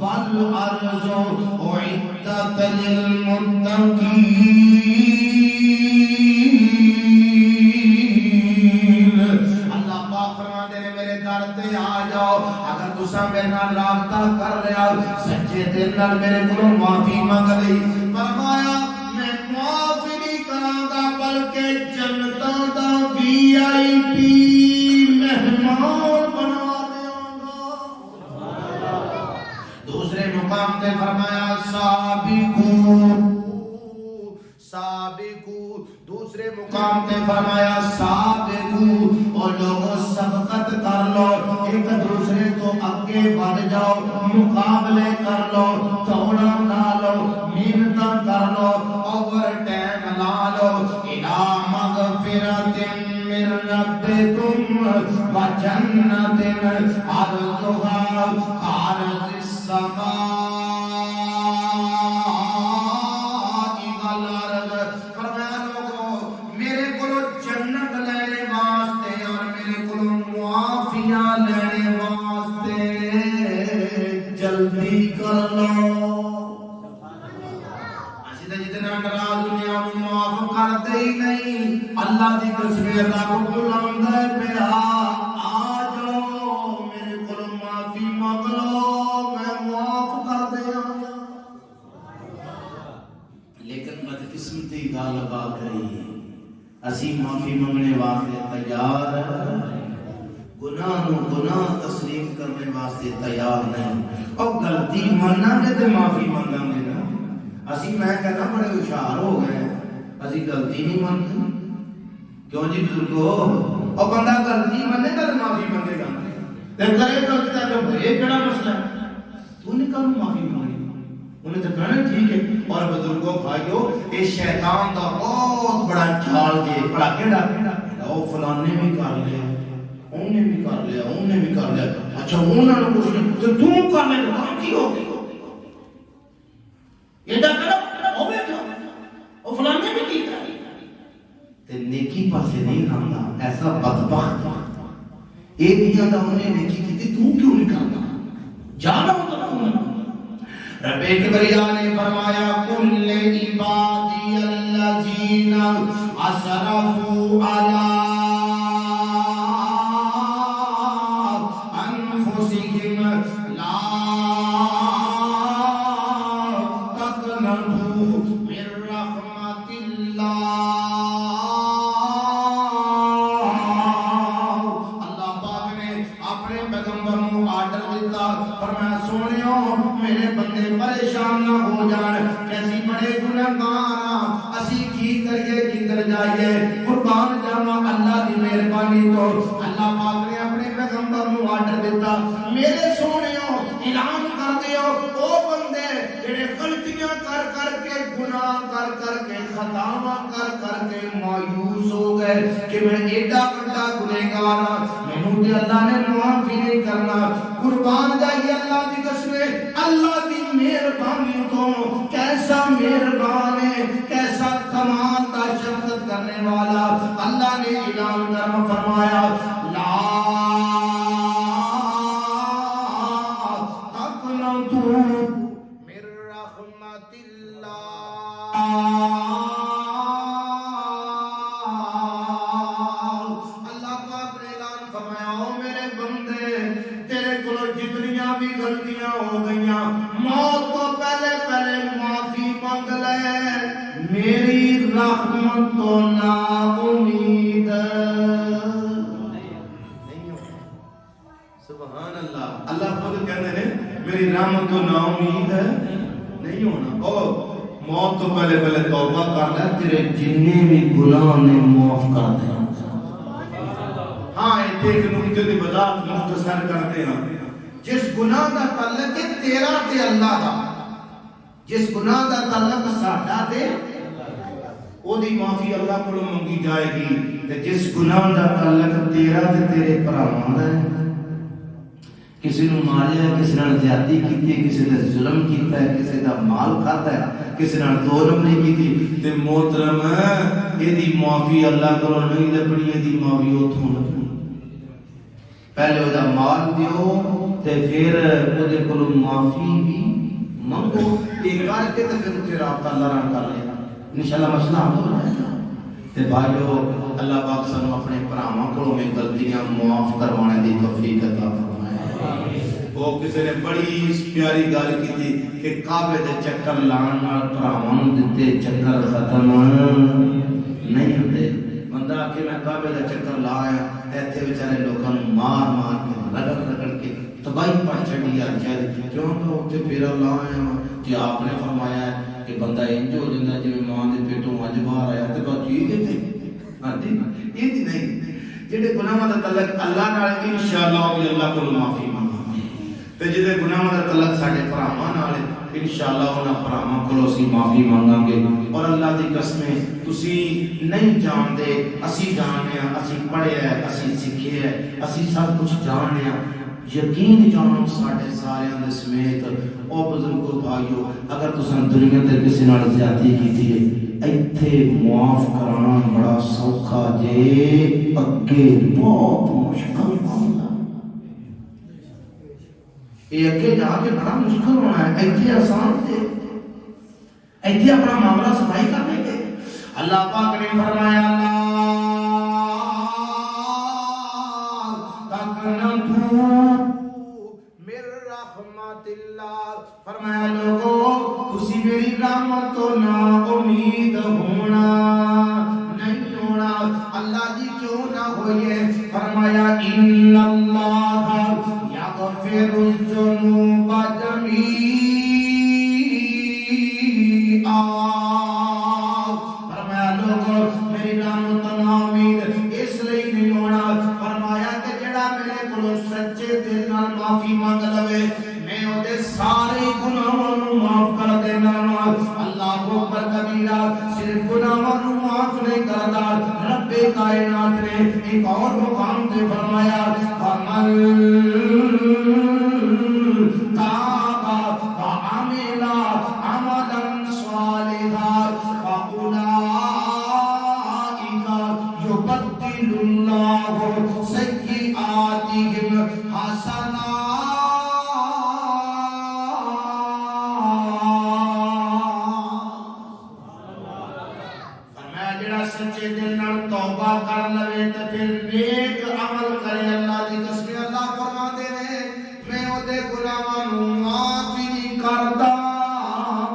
وَالْأَرْضُ أُعِدَّتْ لِلْمُتَّقِينَ اللہ پاک فرماتے ہیں میرے در تے آ جاؤ اگر تساں میرے نال رابطہ کر رہے ہو سچے دل نال میرے کولوں معافی مانگ لئی فرمایا میں معافی نہیں کراں گا بلکہ جنتاں دا وی آئی پی مہمان بنا دیاں گا دوسرے مقام تے فرمایا سابقو دوسرے مقام تے فرمایا سابقو اور لوگوں سبقت کر لو ایک دوسرے تو آگے بڑھ جاؤ مقابلے کر لو دوڑا لا لو محنتاں کر لو اوور ٹائم لا لو الى مغفرۃ من ربکم وجنۃ عرضها عرض السماء لینے واسطے جلدی کر لو اسی تے جتنا ناراض دنیا میں معاف کرتے ہی نہیں اللہ دی قسم اللہ کو بلاوندا ہے پیا آ جاؤ میرے کول معافی مانگ لو میں معاف کر دیاں لیکن بدقسمتی غالب آ گئی اسی معافی منگنے واسطے تیار گناہ نو گناہ تسلیم کرنے واسطے تیار نہیں اور غلطی مننا گے تے معافی منگاں گے نا اسی میں کہنا بڑے ہوشیار ہو گئے اسی غلطی نہیں منتے کیوں جی بزرگو اور بندہ غلطی منے گا تے معافی منگے گا تے کرے غلطی تے بھرے کیڑا مسئلہ تو نے کہوں معافی مانگی انہیں تو کہنا ٹھیک ہے اور بزرگوں بھائیو اے شیطان دا بہت بڑا جال جے بڑا کیڑا او فلانے بھی کر لیا انہیں بھی کر لیا انہیں بھی کر لیا اچھا انہوں نے کچھ نہیں تو تم کرنے تو کام کی ہو یہ ڈا کرو ہوئے کیا وہ فلانے بھی کی کر تے نیکی پاسے نہیں کرنا ایسا بدبخت ایک دیا دا انہیں نیکی کی تھی تم کیوں نہیں کرنا جانا ہوتا رب کبریا نے فرمایا کل عبادی الذین اسرفوا علی میرے بندے پریشان نہ ہو جان کیسی بڑے گنہگار اسی کی کریے جندر جائیے قربان جاواں اللہ دی مہربانی تو اللہ پاک نے اپنے پیغمبر نو آرڈر دیتا میرے سونےو اعلان کر دیو او بندے جڑے غلطیاں کر کے گناہ کر کے خطاواں کر کے مایوس ہو گئے کہ میں ایڈا بڑا گنہگار ہاں مینوں تے اللہ نے معافی نہیں کرنا قربان جائیے اللہ دی قسم اللہ دی مہربانی تو کیسا مہربان ہے کیسا کمال کا شفقت کرنے والا اللہ نے اعلان کرنا فرمایا لا تقنطوا من رحمت اللہ اللہ پاک نے اعلان فرمایا او میرے بندے تیرے کولوں جتنیاں بھی غلطیاں ہو گئیاں موت تو پہلے معافی مانگ لے میری رحمت تو نا امید سبحان اللہ اللہ خود کہتے ہیں میری رحمت تو نا امید نہیں ہونا او موت تو پہلے توبہ کر لے تیرے جتنے بھی گناہ نے معاف کر دے ہاں ایک نکتے کی وضاحت مختصر کرتے ہیں جس گناہ کا تعلق ہے تیرا تے اللہ دا جس گناہ کا تعلق ساڈا تے او دی معافی اللہ کو منگی جائے گی تے جس گناہ کا تعلق تیرا تے تیرے بھراواں دا ہے کسی نے ماریا کسی نے زیادتی کی کسی نے ظلم کیتا ہے کسی دا مال کھاتا ہے کسی نے دو نمبری کی تے محترم اے دی معافی اللہ کو نہیں لبنی اے دی معافی اوتھوں لبنی پہلے او دا مال دیو تے پھر او دے کولوں معافی بھی منگو ایک کر کے تے پھر تیرا اللہ رحم کر لے انشاءاللہ مسئلہ حل ہو جائے گا تے بھائیو اللہ پاک سانو اپنے بھراواں کولوں میں غلطیاں معاف کروانے دی توفیق عطا فرمائے وہ کسی نے بڑی پیاری گل کی کہ کعبے دے چکر لان نال بھراواں نوں دتے چکر ختم نہیں ہوندے بندہ کہ میں کعبے دا چکر لایا ایتھے بیچارے لوکاں نوں مار کے رگڑ کے تباہی پڑ چڑی آ جائے کیوں کہ اوتھے پھیرا لایا کہ آپ نے فرمایا ہے کہ بندہ انج ہو جندا جویں ماں دے پیٹوں اج باہر آیا تے بس ٹھیک ہے ہاں جی یہ نہیں جڑے گناہاں دا تعلق اللہ نال انشاءاللہ اللہ کو معافی مانگاں تے جڑے گناہاں دا تعلق ساڈے بھراواں نال انشاءاللہ انہاں بھراواں کولوں اسی معافی مانگاں گے اور اللہ دی قسم تسی نہیں جاندے اسی جاننے ہاں اسی پڑھیا ہے اسی سکھیا ہے اسی سب کچھ جاننے ہاں یقین جانو ساڈے سارے دے سمیت او بزرگو بھائیو اگر تساں دنیا تے کسی نال زیادتی کیتی ہے ایتھے معاف کرانا بڑا سوکھا جے اگے بہت مشکل معاملہ یہ اگے جا کے بڑا مشکل ہونا ہے ایتھے آسان تے ایتھے اپنا معاملہ صفائی کرنے کے اللہ پاک نے فرمایا فرمایا لوگو تسی میری رحمت تو نا امید ہونا نہیں ہونا اللہ جی کیوں نہ ہوئے فرمایا ان اللہ یغفر الذنوب جمیعا فرمایا لوگو میری رحمت تو نا امید اس لیے نہیں ہونا فرمایا کہ جڑا میرے کو سچے دل نال معافی مانگ لوے سارے گناہوں نو معاف کر دینا اللہ اکبر کبیرہ صرف گناہوں نو معاف نہیں کرتا رب کائنات نے ایک اور مقام تے فرمایا فمن تاب وعمل عملا صالحا فاولئک یبدل اللہ سیئاتہم حسنات سچے دل نال توبہ کر لوے تے پھر نیک عمل کرے اللہ دی قسم اللہ فرماتے ہیں میں او دے گناہاں نوں معاف نہیں کردا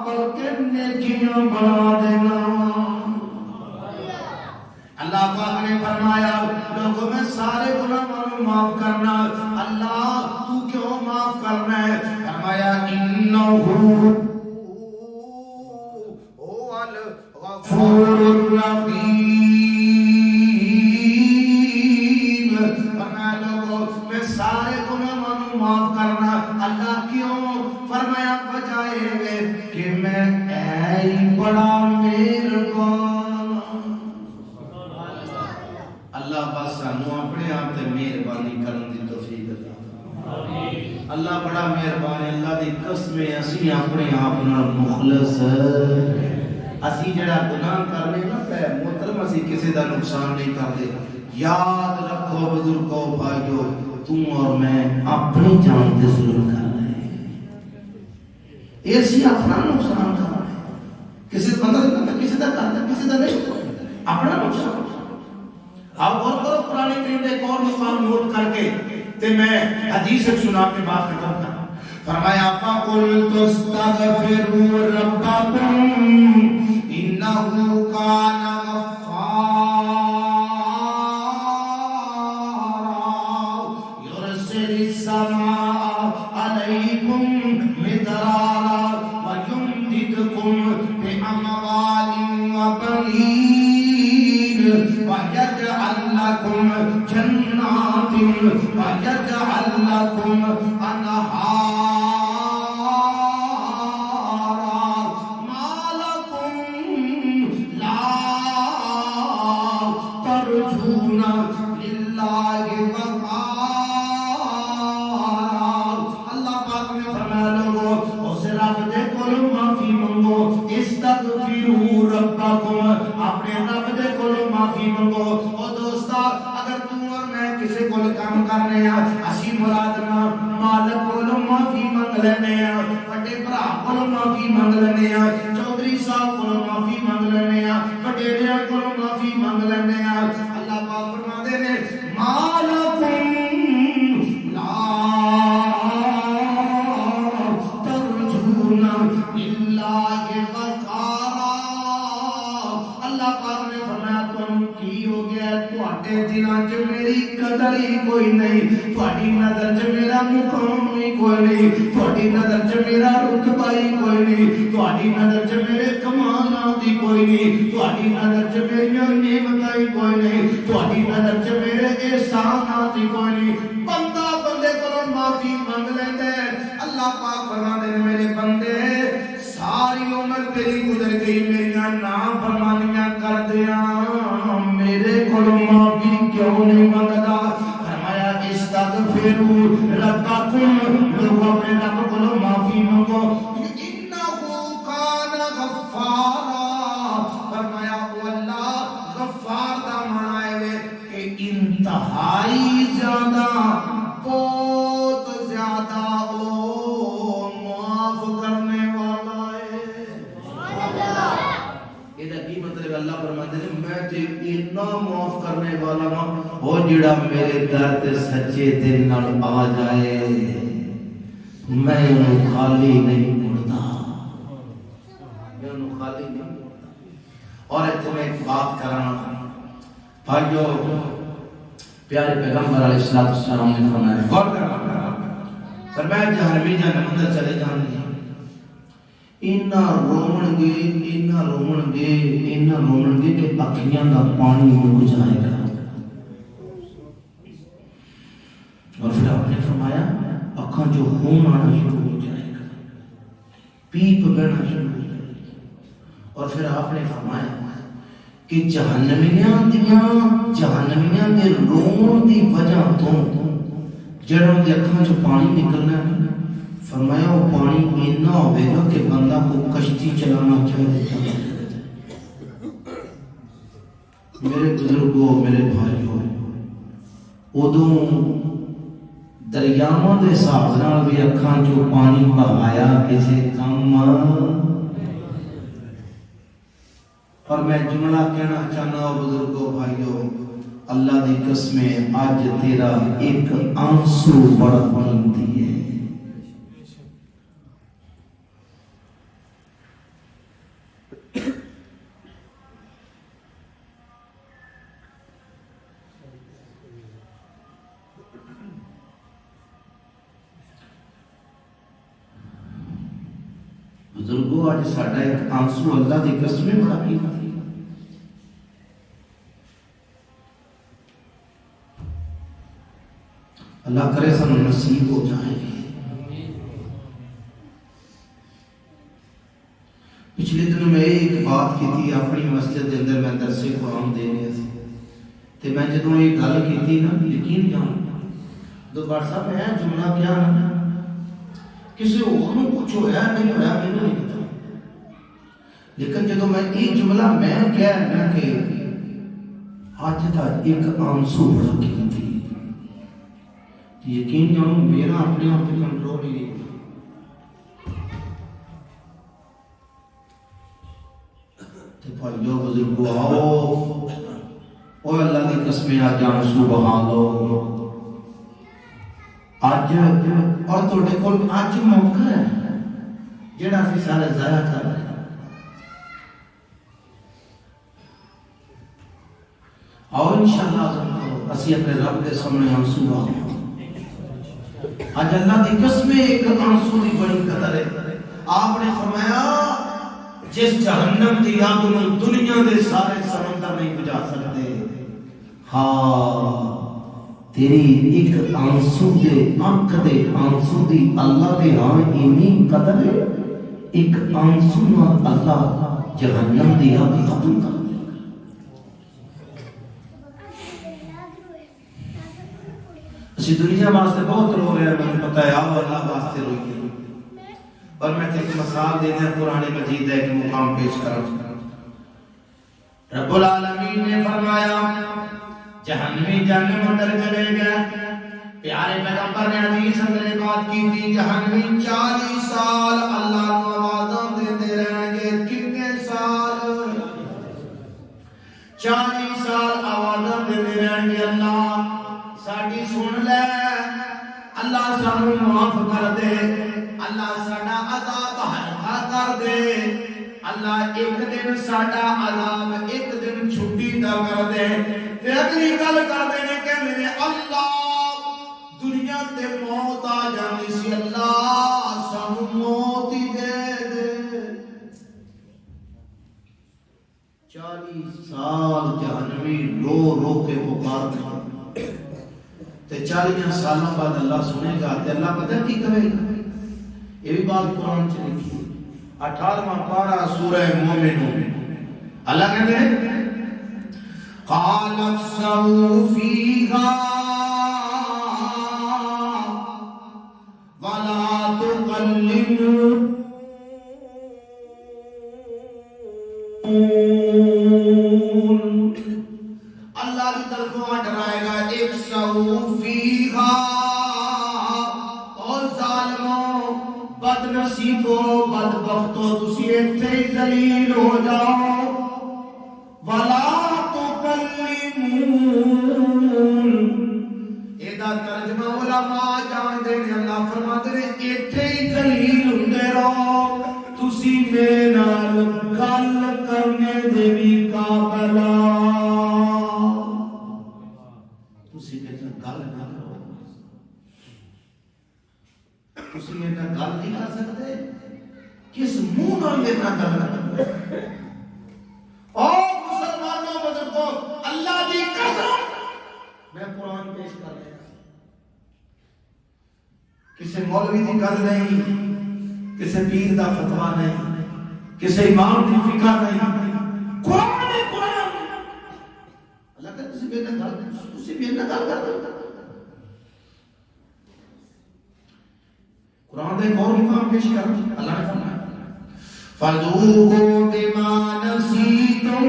بلکہ نیکیاں بنا دینا اللہ پاک نے فرمایا لوگوں میں سارے گناہاں نوں معاف کرنا اللہ تو کیوں معاف کرنا ہے فرمایا انہ هو الغفور الرحیم فرمایا لوگوں میں سارے گناہوں کو معاف کرنا. اللہ کیوں؟ فرمایا وجہ ہے کہ میں اے بڑا مہربان. اللہ بس سانو اپنے آپ تے مہربانی کرن دی توفیق عطا. اللہ بڑا مہربان ہے. اللہ دی قسم ہے اسی اپنے آپ نال مخلص اسی جڑا گناہ کرنے نا تے محترم اسی کسی دا نقصان نہیں کردے. یاد رکھو بزرگو بھائیو تم اور میں اپنی جان تے ظلم کر رہے ہیں. اسی اپنا نقصان کر رہے ہیں. کسی بندہ کسی دا کرتا کسی دا نہیں اپنا نقصان. آپ غور کرو قرآن کریم نے ایک اور مقام نوٹ کر کے تے میں حدیث سنا کے بات ختم کروں. فرمایا فَقُلْتُ اسْتَغْفِرُوا رَبَّكُمْ إِنَّهُ كَانَ غَفَّارًا يُرْسِلِ السَّمَاءَ عَلَيْكُمْ مِدْرَارًا وَيُمْدِدْكُمْ بِأَمْوَالٍ وَبَنِينَ وَيَجْعَلْ لَكُمْ جَنَّاتٍ وَيَجْعَلْ لَكُمْ أَنْهَارًا مَا لَكُمْ لَا تَرْجُونَ لِلَّهِ وَقَارًا. اللہ پاک نے فرمایا لوگو اس رب دے کولوں معافی منگو. استغفروا ربکم اپنے رب دے کولوں معافی منگو. او دوستا اگر تو اور میں کسی کول کام کرنے ہیں اسی مراد نہ مالک کولوں معافی منگ لینے ہیں, بڑے بھرا کولوں معافی منگ لینے ہیں, چودھری صاحب کولوں معافی منگ لینے ہیں, وڈیریاں کولوں معافی منگ لینے ہیں. اللہ پاک فرماتے ہیں مالکم لا ترجون للہ وقارا. اللہ پاک نے فرمایا تم کی ہو گیا تواڈے دلاں چ میری قدر ہی کوئی نہیں, تواڈی نظر چ میرا مقام ہی کوئی نہیں, تواڈی نظر چ میرا رتبہ ہی کوئی نہیں, تواڈی نظر چ میرے کمالات ہی کوئی نہیں, تواڈی نظر چ میری نعمتاں ہی کوئی نہیں, تواڈی نظر چ میرے احسانات ہی کوئی نہیں. بندہ بندے کولوں معافی منگ لیندا ہے. اللہ پاک فرماندے نے میرے بندے ساری عمر تیری گزر گئی میریاں نافرمانیاں کردیاں میرے کولوں معافی کیوں نہیں منگدا. فرمایا استغفروا ربکم لوگ اپنے رب کولوں معافی منگو. انہ کان غفارا. فرمایا او اللہ غفار دا معنی ہے کہ انتہائی زیادہ بہت زیادہ او معاف کرنے والا ہے. یہ کی مطلب اللہ فرماتے ہیں میں تے اتنا معاف کرنے والا ہوں وہ جڑا میرے در تے سچے دل نال آ جائے میں انہوں خالی نہیں مڑتا, میں انہوں خالی نہیں مڑتا. اور تمہیں ایک بات کرانا بھائیو پیارے پیغمبر علیہ السلام نے فرمایا غور کرنا فرمایا جہنمی جہنم اندر چلے جان گے اینا رومن گے کہ اکھیاں دا پانی مک جائے گا. اور پھر آپ نے فرمایا اکھاں جو خون آنا شروع ہو جائے گا, پیپ بہنا شروع ہو جائے گا. اور پھر آپ نے فرمایا کہ جہنمیاں دے رون دی وجہ تو جڑوں دی اکھاں جو پانی نکلنا ہے فرمایا وہ پانی اتنا ہوئے گا کہ بندہ کو کشتی چلانا چاہے. میرے بزرگوں میرے بھائیوں ادوں دریاواں دے حساب نال بھی اکھاں جو پانی بہایا کسے کم. اور میں جملہ کہنا چاہنا بزرگوں بھائیوں اللہ دی قسم آج تیرا ایک آنسو بڑا قیمتی ہے. بزرگوں آج ساڈا ایک آنسو اللہ دی قسم بڑا قیمتی. اللہ کرے سب نصیب ہو جائیں گے۔ پچھلے دنوں میں ایک بات کی تھی اپنی مسجد کے اندر، میں درس قرآن دے رہا سی تے میں جدوں یہ گل کی نا، یقین جان دو بار صاحب میں جملہ کیا نا کسی اور کچھ ہوا نہیں ہوا مینوں نہیں پتا، لیکن جدوں میں یہ جملہ میں کہہ رہا کہ اج تک ایک آنسو بڑا قیمتی، یقین جانو میرا اپنے آپ پہ کنٹرول ہی نہیں۔ بھائیو بزرگو آؤ، اوہ اللہ کی قسمیں آج آنسو بہا دو، آج اور توڑے کول آج موقع ہے جڑا سی سارے ضائع کر رہے ہیں۔ آؤ انشاءاللہ اسی اپنے رب کے سامنے آنسو بہا، آج اللہ کی قسمیں ایک آنسو کی بڑی قدر ہے۔ آپ نے فرمایا جس جہنم کی آگ میں دنیا دے سارے سمندر نہیں بجھا سکتے، ہاں تیری ایک آنسو دے آنکھ دے آنسو دی اللہ دے ہاں اینی قدر ہے، ایک آنسو نال اللہ جہنم دی آگ ختم کر دے۔ اسی دنیا واسطے بہت رو رہے ہیں، مجھے پتہ ہے آپ اللہ واسطے روئیے، اور میں ایک مثال دینا قرآن مجید ہے کہ مقام پیش کروں۔ رب العالمین نے فرمایا جہنمی جہنم اندر چلے گئے، پیارے پیغمبر نے حدیث اندر بات کی تھی، جہنمی 40 سال اللہ کو آوازاں دیتے رہیں گے۔ کتنے سال؟ 40 سال آوازاں دیتے رہیں گے، اللہ ساڈی سن لے، اللہ سانو معاف کر دے، اللہ ساڈا عذاب ہلکا کر دے، اللہ ایک دن ساڈا عذاب ایک دن چھٹی دا کر دے۔ تے اگلی گل کر دے کہ میرے اللہ دنیا تے موت آ جانی سی، اللہ سانو موت ہی دے دے۔ 40 سال جہنمی رو رو کے پکار دے، تے 40 سالوں بعد اللہ سنے گا تے اللہ پتہ کی کرے گا؟ یہ بھی بات قرآن سے لکھی، 18واں پارہ سورہ مومنون، اللہ کہتے ہیں قال اخسئوا فیہا ولا تکلمون، اللہ کی طرفوں ڈرائے گا، اخسئوا فیہا، اور ظالموں بد نصیبو بدبختو تسی ایتھے ہی ذلیل ہو جاؤ، ولا تکلمون، ایدہ ترجمہ علماء جان دے نے، اللہ فرماتے ہیں ایتھے ہی ذلیل ہوندے رہو، تسی میرے نال گل کرنے دے بھی قابل، تسی میرے نال گل نہ کرو، تسی میرے نال گل نہیں کر سکتے، کس منہ نال میرے نال گل نہ کرو۔ اور مسلمانوں بزرگوں اللہ کی قسم میں قرآن پیش کر رہا ہوں، کسی مولوی کی گل نہیں، کسی پیر کا فتویٰ نہیں، کسی امام کی فقہ نہیں، قرآن ہے قرآن۔ اللہ کہتا ہے تسی میرے نال گل کر، قرآن کا ایک اور مقام پیش کر، اللہ نے فرمایا فَذُوقُوا بِمَا نَسِيتُمْ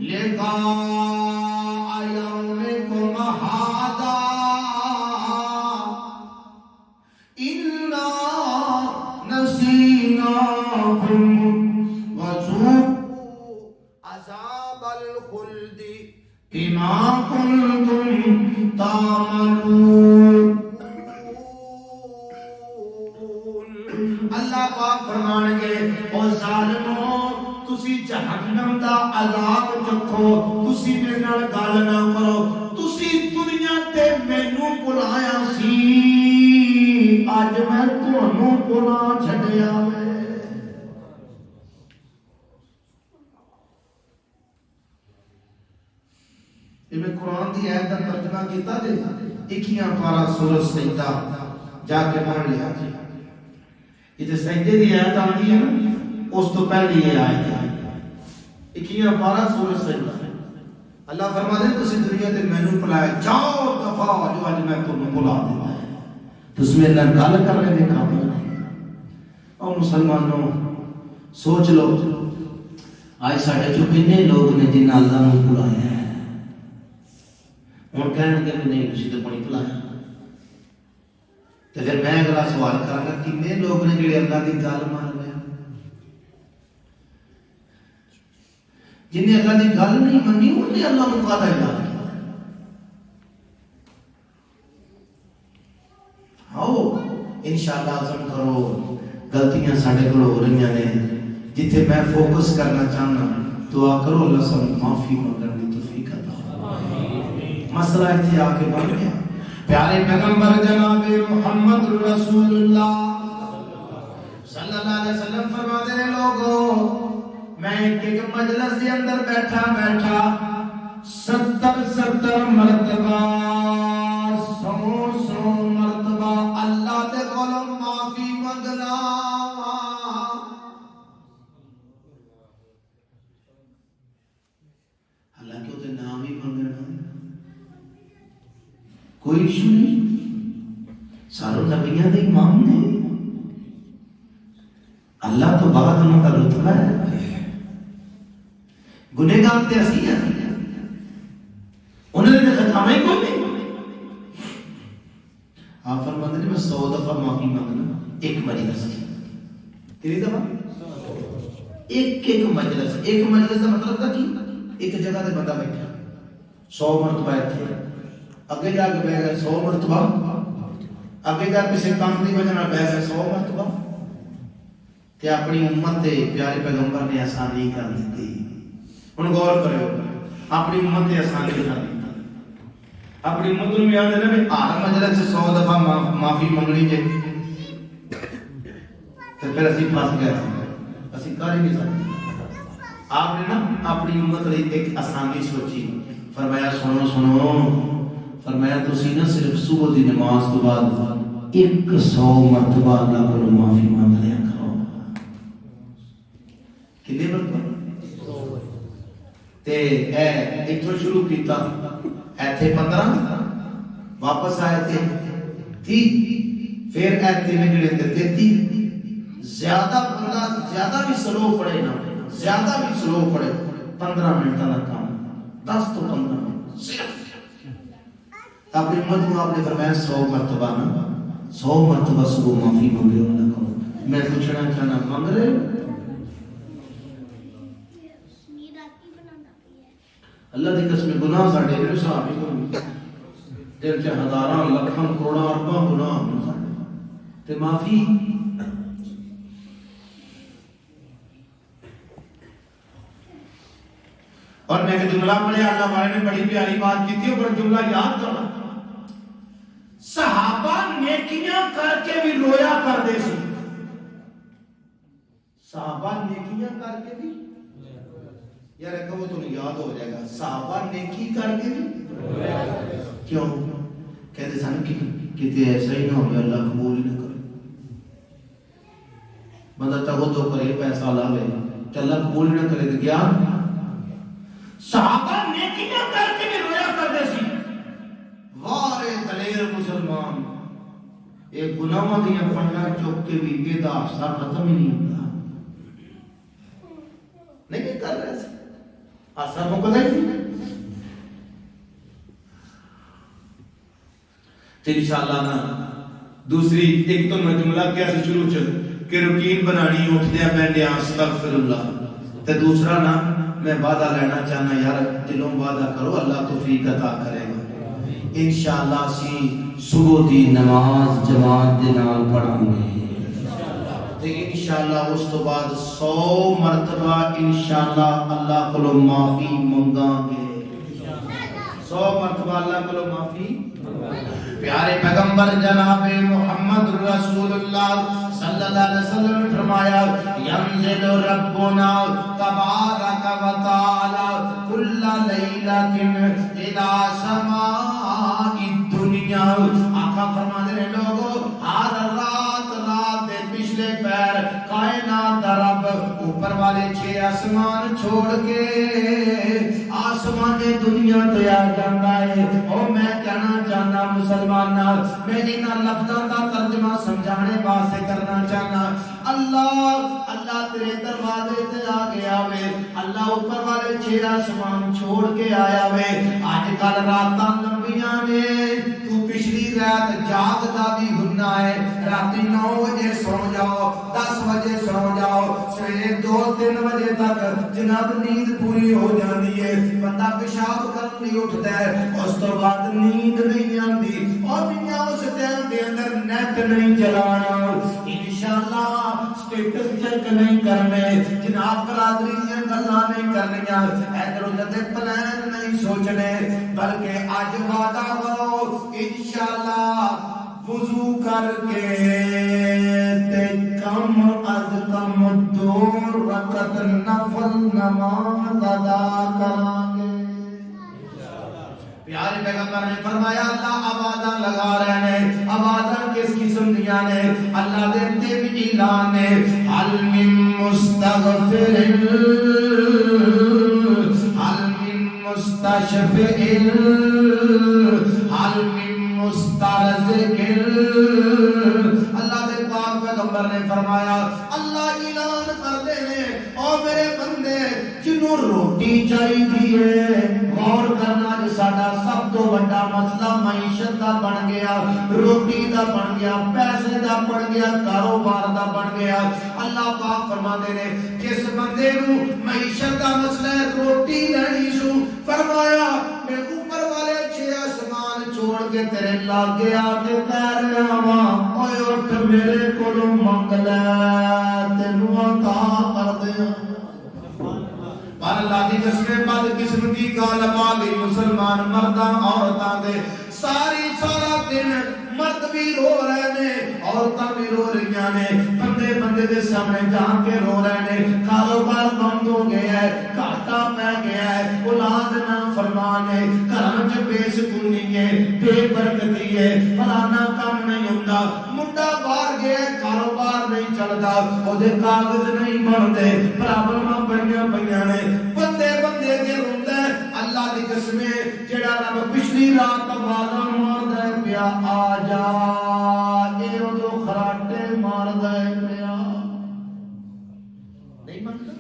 لِقَاءَ يَوْمِكُمْ هَٰذَا إِنَّا نَسِينَاكُمْ وَذُوقُوا عَذَابَ الْخُلْدِ بِمَا كُنتُمْ تَعْمَلُونَ۔ اللہ پاک فرمان گے او ظالموں تسی جہنم دا عذاب چکھو، تسی میرے نال گل نہ کرو، تسی دنیا تے مینوں بلایا سی، اج میں تانوں بلا چھڈیا ہے۔ یہ میں قرآن دی آیت کا ترجمہ کیتا دے، اکیاں پارا سورۃ سجدہ جا کے پڑھ لیا یہ تو سجدے دی آیت آتی ہے نا اس تو پہلے یہ آیت ہے اکیاں پارا سورۃ سجدہ اللہ فرماتے ہیں تسی دنیا تے مینوں بلایا جاؤ دفعہ جو اج میں تمہیں بلا دیتا ہے تس میں اللہ گل کرنے دے قابل نہیں اور مسلمانوں سوچ لو آج ساڑھے جو کنے لوگ نے جن اللہ نے بلایا ہے ہوں کہنے کہ نہیں کسی تو پانی پلایا تو پھر میں اگلا سوال کروں گا کنے لوگ نے جڑے اللہ کی گل مان لیا جنہیں اللہ کی گل نہیں منی انہیں اللہ کو قاعدہ یاد کیا آؤ انشاءاللہ عزم کرو غلطیاں ساڑھے کو ہو رہی ہیں جتھے میں فوکس کرنا چاہنا دعا کرو اللہ سب معافی مانگنے کی توفیق عطا مسئلہ اتھے آ کے بن گیا پیارے پیغمبر جناب محمد رسول اللہ صلی اللہ علیہ وسلم فرماتے ہیں لوگوں میں ایک مجلس کے اندر بیٹھا 70 مرتبہ 100 مرتبہ اللہ دے کولوں معافی منگنا حالانکہ وہ نام ہی منگنا کوئی ایشو نہیں ساروں نبیوں دے امام نے اللہ تو بعد انہوں کا رتبہ ہے گنہگار تے اسی ہیں انہوں نے خطامہ ہی کوئی نہیں آپ فرماتے ہیں میں 100 دفعہ معافی مانگنا ایک مجلس کتنی دفعہ ایک مجلس کا مطلب تھا کہ ایک جگہ تے بندہ بیٹھا 100 مرتبہ تھے اگے جا کے بیٹھ گئے 100 مرتبہ اگے جا کسی کام کی وجہ بیٹھ گئے 100 مرتبہ تے اپنی امت تے پیارے پیغمبر نے آسانی کر دی ہن غور کرو اپنی امت تے آسانی کر دی اپنی امت نوں یاد ہے نا ہر مجلس سے 100 دفعہ معافی منگنی ہے تے پھر اسی پھس گئے اسی کر ہی نہیں سکتے آپ نے نا اپنی امت لئی ایک آسانی سوچی فرمایا سنو فرمایا تسی نہ صرف صبح دی نماز تو بعد 100 مرتبہ اللہ کو معافی مانگ لیا کرو کتنے مرتبہ تے اے ایتھوں شروع کیتا ایتھے 15 واپس آئے تھے 30 پھر ایتھے نکلے تھے 33 زیادہ بھی سلو پڑے نا زیادہ بھی سلو پڑے 15 منٹ کا کام 10 تو 15 منٹ صرف اپنی امت کو آپ نے فرمایا 100 مرتبہ نا 100 مرتبہ صبح معافی مانگے اللہ کو میں پوچھنا چاہنا مانگ رہے اللہ دی قسم گناہ ساڈے نے حساب ہی کوئی دل چ ہزاراں لاکھاں کروڑاں ارباں گناہ ہون تے معافی اور میں ایک جملہ پڑھیا اللہ والے نے بڑی پیاری بات کی تھی اور جملہ یاد کرنا صحابہ نیکیاں کر کے بھی رویا کرتے سی صحابہ نیکیاں کر کے بھی یار ایک وہ تو یاد ہو جائے گا صحابہ نیکی کر کے بھی کیوں کہتے سن کہ کتے ایسا ہی نہ ہو اللہ قبول ہی نہ کرے بندہ تو کرے پیسہ لاوے کہ اللہ قبول ہی نہ کرے تو کیا صحابہ نیکیاں کر کے بھی رویا کرتے سی وارے دلیر مسلمان ایک گناہاں دیاں پڑھنا چوک کے بھی یہ دا حصہ ختم ہی نہیں ہوتا نہیں کر رہے سے آسان کو پتہ ہی تو انشاءاللہ نا دوسری ایک تو میں جملہ کیسے شروع چل کہ روٹین بنانی اٹھدیا بیٹھدیا استغفر اللہ تے دوسرا نا میں وعدہ لینا چاہنا یار دلوں وعدہ کرو اللہ توفیق عطا کرے گا انشاءاللہ سی صبح دی نماز جماعت دے نال پڑھاں گے تے انشاءاللہ اس تو بعد 100 مرتبہ انشاءاللہ اللہ کو معافی منگاں گے 100 مرتبہ اللہ کو معافی پیارے پیغمبر جناب محمد رسول اللہ صلی اللہ علیہ وسلم نے فرمایا ینزل ربنا تبارک و تعالی کل لیلۃ الى سماء الدنیا والے 6 آسمان چھوڑ کے آسمان دنیا تے آ جاندا ہے. او میں کہنا چاہنا مسلماناں، میں انہاں لفظاں دا ترجمہ سمجھانے واسطے کرنا چاہنا. اللہ تیرے دروازے تے آ گیا وے، اللہ اوپر والے 6 آسمان چھوڑ کے آیا وے. اج کل راتاں لمبیاں نے، تو پچھلی رات جاگدا بھی ہننا ہے. رات 9 بجے سو جاؤ، 10 بجے سو جاؤ، سویرے 2-3 بجے تک جناب نیند پوری ہو جاندی ہے. بندہ پیشاب کرن نہیں اٹھدا ہے، اس تو بعد نیند نہیں آندی. اور دنیا اس ٹائم دے اندر نیٹ نہیں چلانا، انشاءاللہ سٹیٹس چیک نہیں کرنے، جناب برادری دیا گلاں نہیں کرنیاں، ادھر ادھر دے پلان نہیں سوچنے، بلکہ اج وعدہ کرو انشاءاللہ وضو کر کے تے کم از کم 2 رکعت نفل نماز ادا کریں گے. پیارے پیغمبر نے فرمایا اللہ آوازاں لگا رہے ہیں. آوازاں کس قسم دیاں نے؟ اللہ دے تے بھی اعلان ہے، حل من مستغفر حل من مستشفع حل من مسترزق. اللہ دے پاک پیغمبر نے فرمایا اللہ اعلان کردے نے، او میرے بندے جنوں روٹی چاہیے، غور کرنا جو ساڈا سب تو بڑا مسئلہ معیشت دا بن گیا، روٹی دا بن گیا، پیسے دا بن گیا، کاروبار دا بن گیا. اللہ پاک فرماندے نے جس بندے نو معیشت دا مسئلہ ہے، روٹی لینی سو، فرمایا میں اوپر والے 6 آسمان چھوڑ کے تیرے لاگے آ کے کہہ رہا ہاں اوے اٹھ میرے کولوں منگ لے تینوں عطا کر دیاں. پر اللہ دی قسم بد قسمتی گل پا گئی مسلمان مرداں عورتاں دے. سارا دن مرد بھی رو رہے نے، عورتاں بھی رو رہی نے، بندے دے سامنے جا کے رو رہے نے. کاروبار بند ہو گیا ہے، گھاٹا پہ گیا ہے، اولاد نہ فرمان ہے، گھراں وچ بے سکونی ہے، بے برکتی ہے، فلانا کام نہیں ہوندا، منڈا باہر گیا ہے، کاروبار نہیں چلدا، او دے کاغذ نہیں بنتے، پرابلماں بڑیاں پئیاں نے. بندے کے روندا ہے. اللہ دی قسم جڑا رب پچھلی رات آوازاں ماردا ہے پیا آ جا، اے اودو خراٹے ماردا ہے پیا نہیں منتا.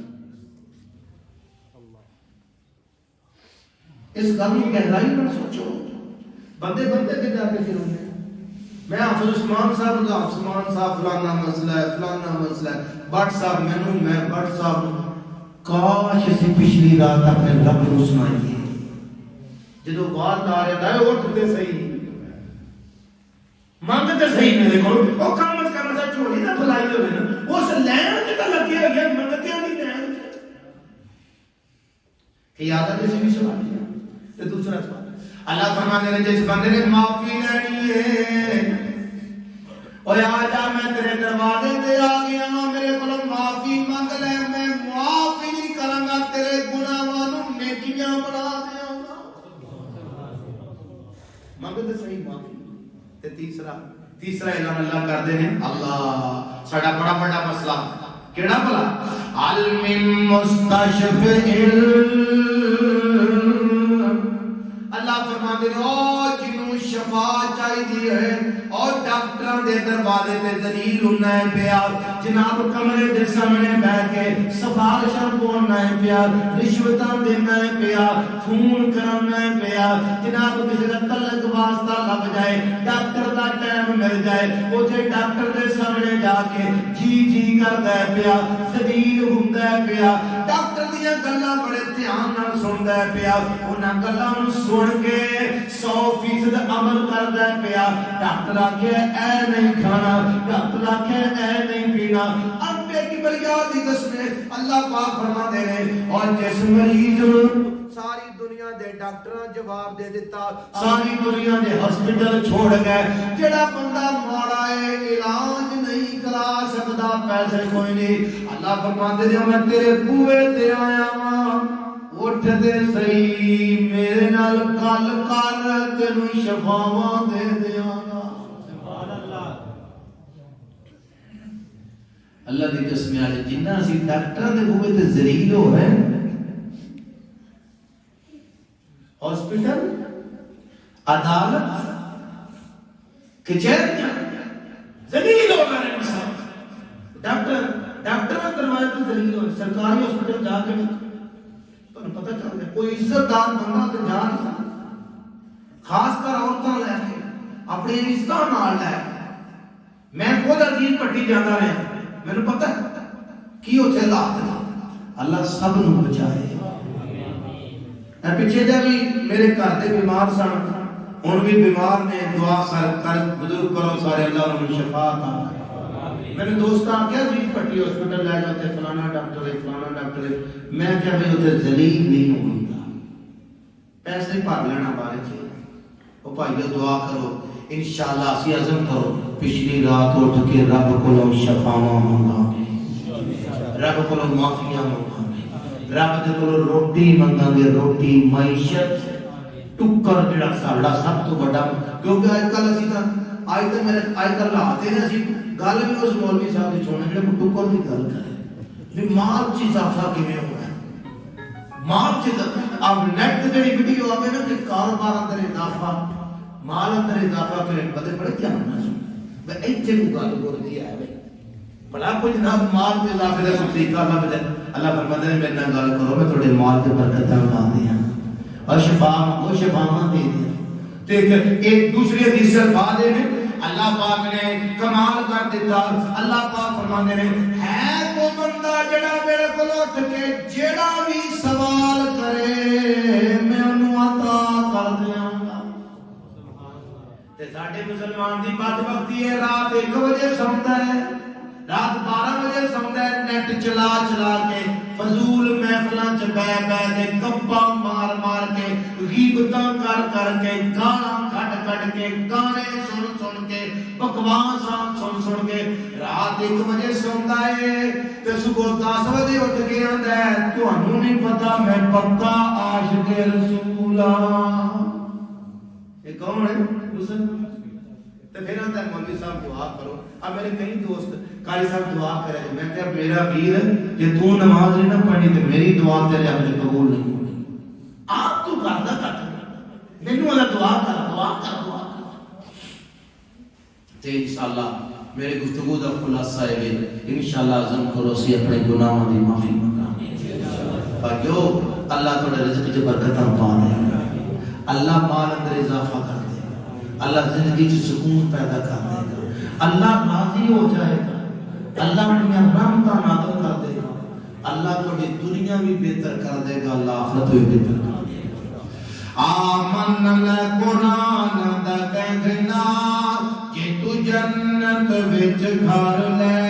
اس گل کی گہرائی پر سوچو. بندے کے جا کے روندے. میں حافظ عثمان صاحب دا عثمان صاحب فلانا مسئلہ ہے بٹ صاحب میں بٹ صاحب کاش اسی پچھلی رات اپنے رب کو سنائیے. جدو بات آ رہا ہے اٹھتے صحیح منگتے صحیح میرے کو وہ کام از کم سے چوری نہ بھلائی ہوئے نا اس لین جتا لگے ہوئے منگتے نہیں لین کہ یاد ہے جیسے بھی سوال کیا. تو دوسرا سوال اللہ فرمانے نے جس بندے نے معافی لینی ہے اور آجا میں تیرے دروازے تے آ گیا ہوں میرے کو معافی مانگ لے میں معافی نہیں کروں گا تیرے گناہاں نوں نیکیاں بنا دیاں گا. مانگتے صحیح معافی. تے تیسرا اعلان اللہ کر دے نے اللہ ساڈا بڑا مسئلہ کیڑا بلا علم مستشفع اللہ فرماتے ہیں او جنوں شفا چاہیے ہے اور ڈاکٹر دے دروازے تے دلیل ہونا ہے پیا جناب کمرے دے سامنے بیٹھ کے سفارشاں پونا ہے پیا رشوتاں دینا ہے پیا فون کرنا ہے پیا جناب کسی دا تعلق واسطہ لگ جائے ڈاکٹر دا ٹائم مل جائے اوتھے ڈاکٹر دے سامنے جا کے جی کردا ہے پیا دلیل ہوندا ہے پیا ڈاکٹر دیاں گلاں بڑے دھیان نال سندا ہے پیا انہاں گلاں نوں سن کے 100% عمل کردا ہے پیا. ڈاکٹر آکھے اے نہیں کھانا ڈاکٹر آکھے اے نہیں پینا ابے کی بریاد دی قسم اللہ پاک فرماتے ہیں اور جس مریض ساری دنیا دے ڈاکٹراں جواب دے دیتا ساری دنیا دے ہسپتال چھوڑ گئے جڑا بندہ مارا ہے علاج نہیں کرا سکدا پیسے کوئی نہیں اللہ فرماتے ہیں میں تیرے بوئے تے آیا ہاں اٹھ دے صحیح میرے نال گل کر تینوں شفاواں دے دیاں گا. اللہ دی قسم ہے جنہ اسی ڈاکٹر دے بوئے تے ذلیل ہو رہے ہیں ہاسپٹل عدالت کچہریاں ذلیل ہو رہے ہیں ڈاکٹر دروازے تے ذلیل ہو رہے سرکاری ہاسپٹل جا کے تو پتہ چل رہا کوئی عزت دار بندہ تے جا نہیں سکتا خاص کر عورتاں لے کے اپنی عزتاں نال لے کے میں خود عزیز پٹی جانا رہا میرے پتہ کی ہوتے حالات اللہ سب نو بچائے میں پیچھے جا بھی میرے گھر دے بیمار سن ہن بھی بیمار نے دعا کر بزرگ کرو سارے اللہ انہوں شفا عطا کرے میرے دوست آ کے عزیز پٹی ہاسپٹل لے جاتے فلانا ڈاکٹر ہے میں کیا بھائی اتنے ذلیل نہیں ہوگا پیسے بھر لینا بارے چاہیے وہ بھائیو دعا کرو انشاءاللہ اسی عزم کرو پچھلی رات اٹھ کے رب کو شفاواں منگا رب کو معافیاں منگا رب دے کو روٹی منگا گے روٹی معیشت ٹکر جڑا ساڈا سب تو بڑا کیونکہ اج کل اسی تا اج تے میرے اج کل لاتے نے اسی گل بھی اس مولوی صاحب دی چھوڑنے جڑے ٹکر دی گل کرے بھی مال چ اضافہ کیویں ہونا ہے مال چ اب نیٹ تے جڑی ویڈیو آوے نا کہ کاروبار اندر اضافہ مال اندر اضافہ کرے بڑے بڑے دھیان نال میں ایتھے کو گل بولدی ہے بھائی بڑا کوئی جناب مال تے اضافے دا طریقہ اللہ بده اللہ فرماتا ہے میرے نال گل کرو میں تواڈے مال تے برکتاں لا دیاں اور شفاواں دے دیاں تے ایک دوسری حدیث الفاظ نے اللہ پاک نے کمال کر دیتا اللہ پاک فرماندے نے ہے وہ بندہ جڑا میرے کول اٹھ کے جڑا بھی سوال کرے میں انہوں عطا کر دیاں گا تے ساڈے مسلمان دی بدبختی ہے رات 1 بجے سوندا ہے رات 12 بجے سوندا ہے نیٹ چلا کے فضول محفلاں چ بیٹھ کے گپاں مار کے غیبتاں کر کے گالاں کٹ کے گانے سن کے بکواساں سن کے رات 1 بجے سوندا ہے تے صبح 10 بجے اٹھ کے آندا ہے تانوں نہیں پتہ میں پکا عاشق رسول ہاں یہ کون ہے مسلمان تو پھر آتا ہے مولوی صاحب دعا کرو اب میرے کئی دوست قاری صاحب دعا کرے میں کہا میرا پیر کہ تو نماز نہیں نہ پڑھنی تو میری دعا تیرے حق میں قبول نہیں ہوگی آپ تو کردا کٹ مینوں والا دعا کر تے انشاءاللہ میرے گفتگو دا خلاصہ ہے انشاءاللہ عزم کرو سی اپنے گناہوں دی معافی منگا اور جو اللہ تھوڑے رزق وچ برکتاں پا دے اللہ مال اندر اضافہ کر دے اللہ زندگی سے سکون پیدا کر دے گا اللہ راضی ہو جائے گا اللہ اپنی رحمتاں نازل کر دے گا اللہ تھوڑی دنیا بھی بہتر کر دے گا اللہ آخرت بھی بہتر کر دے گا آمن قرآن دا کہنا کہ تو جنت وچ گھر لے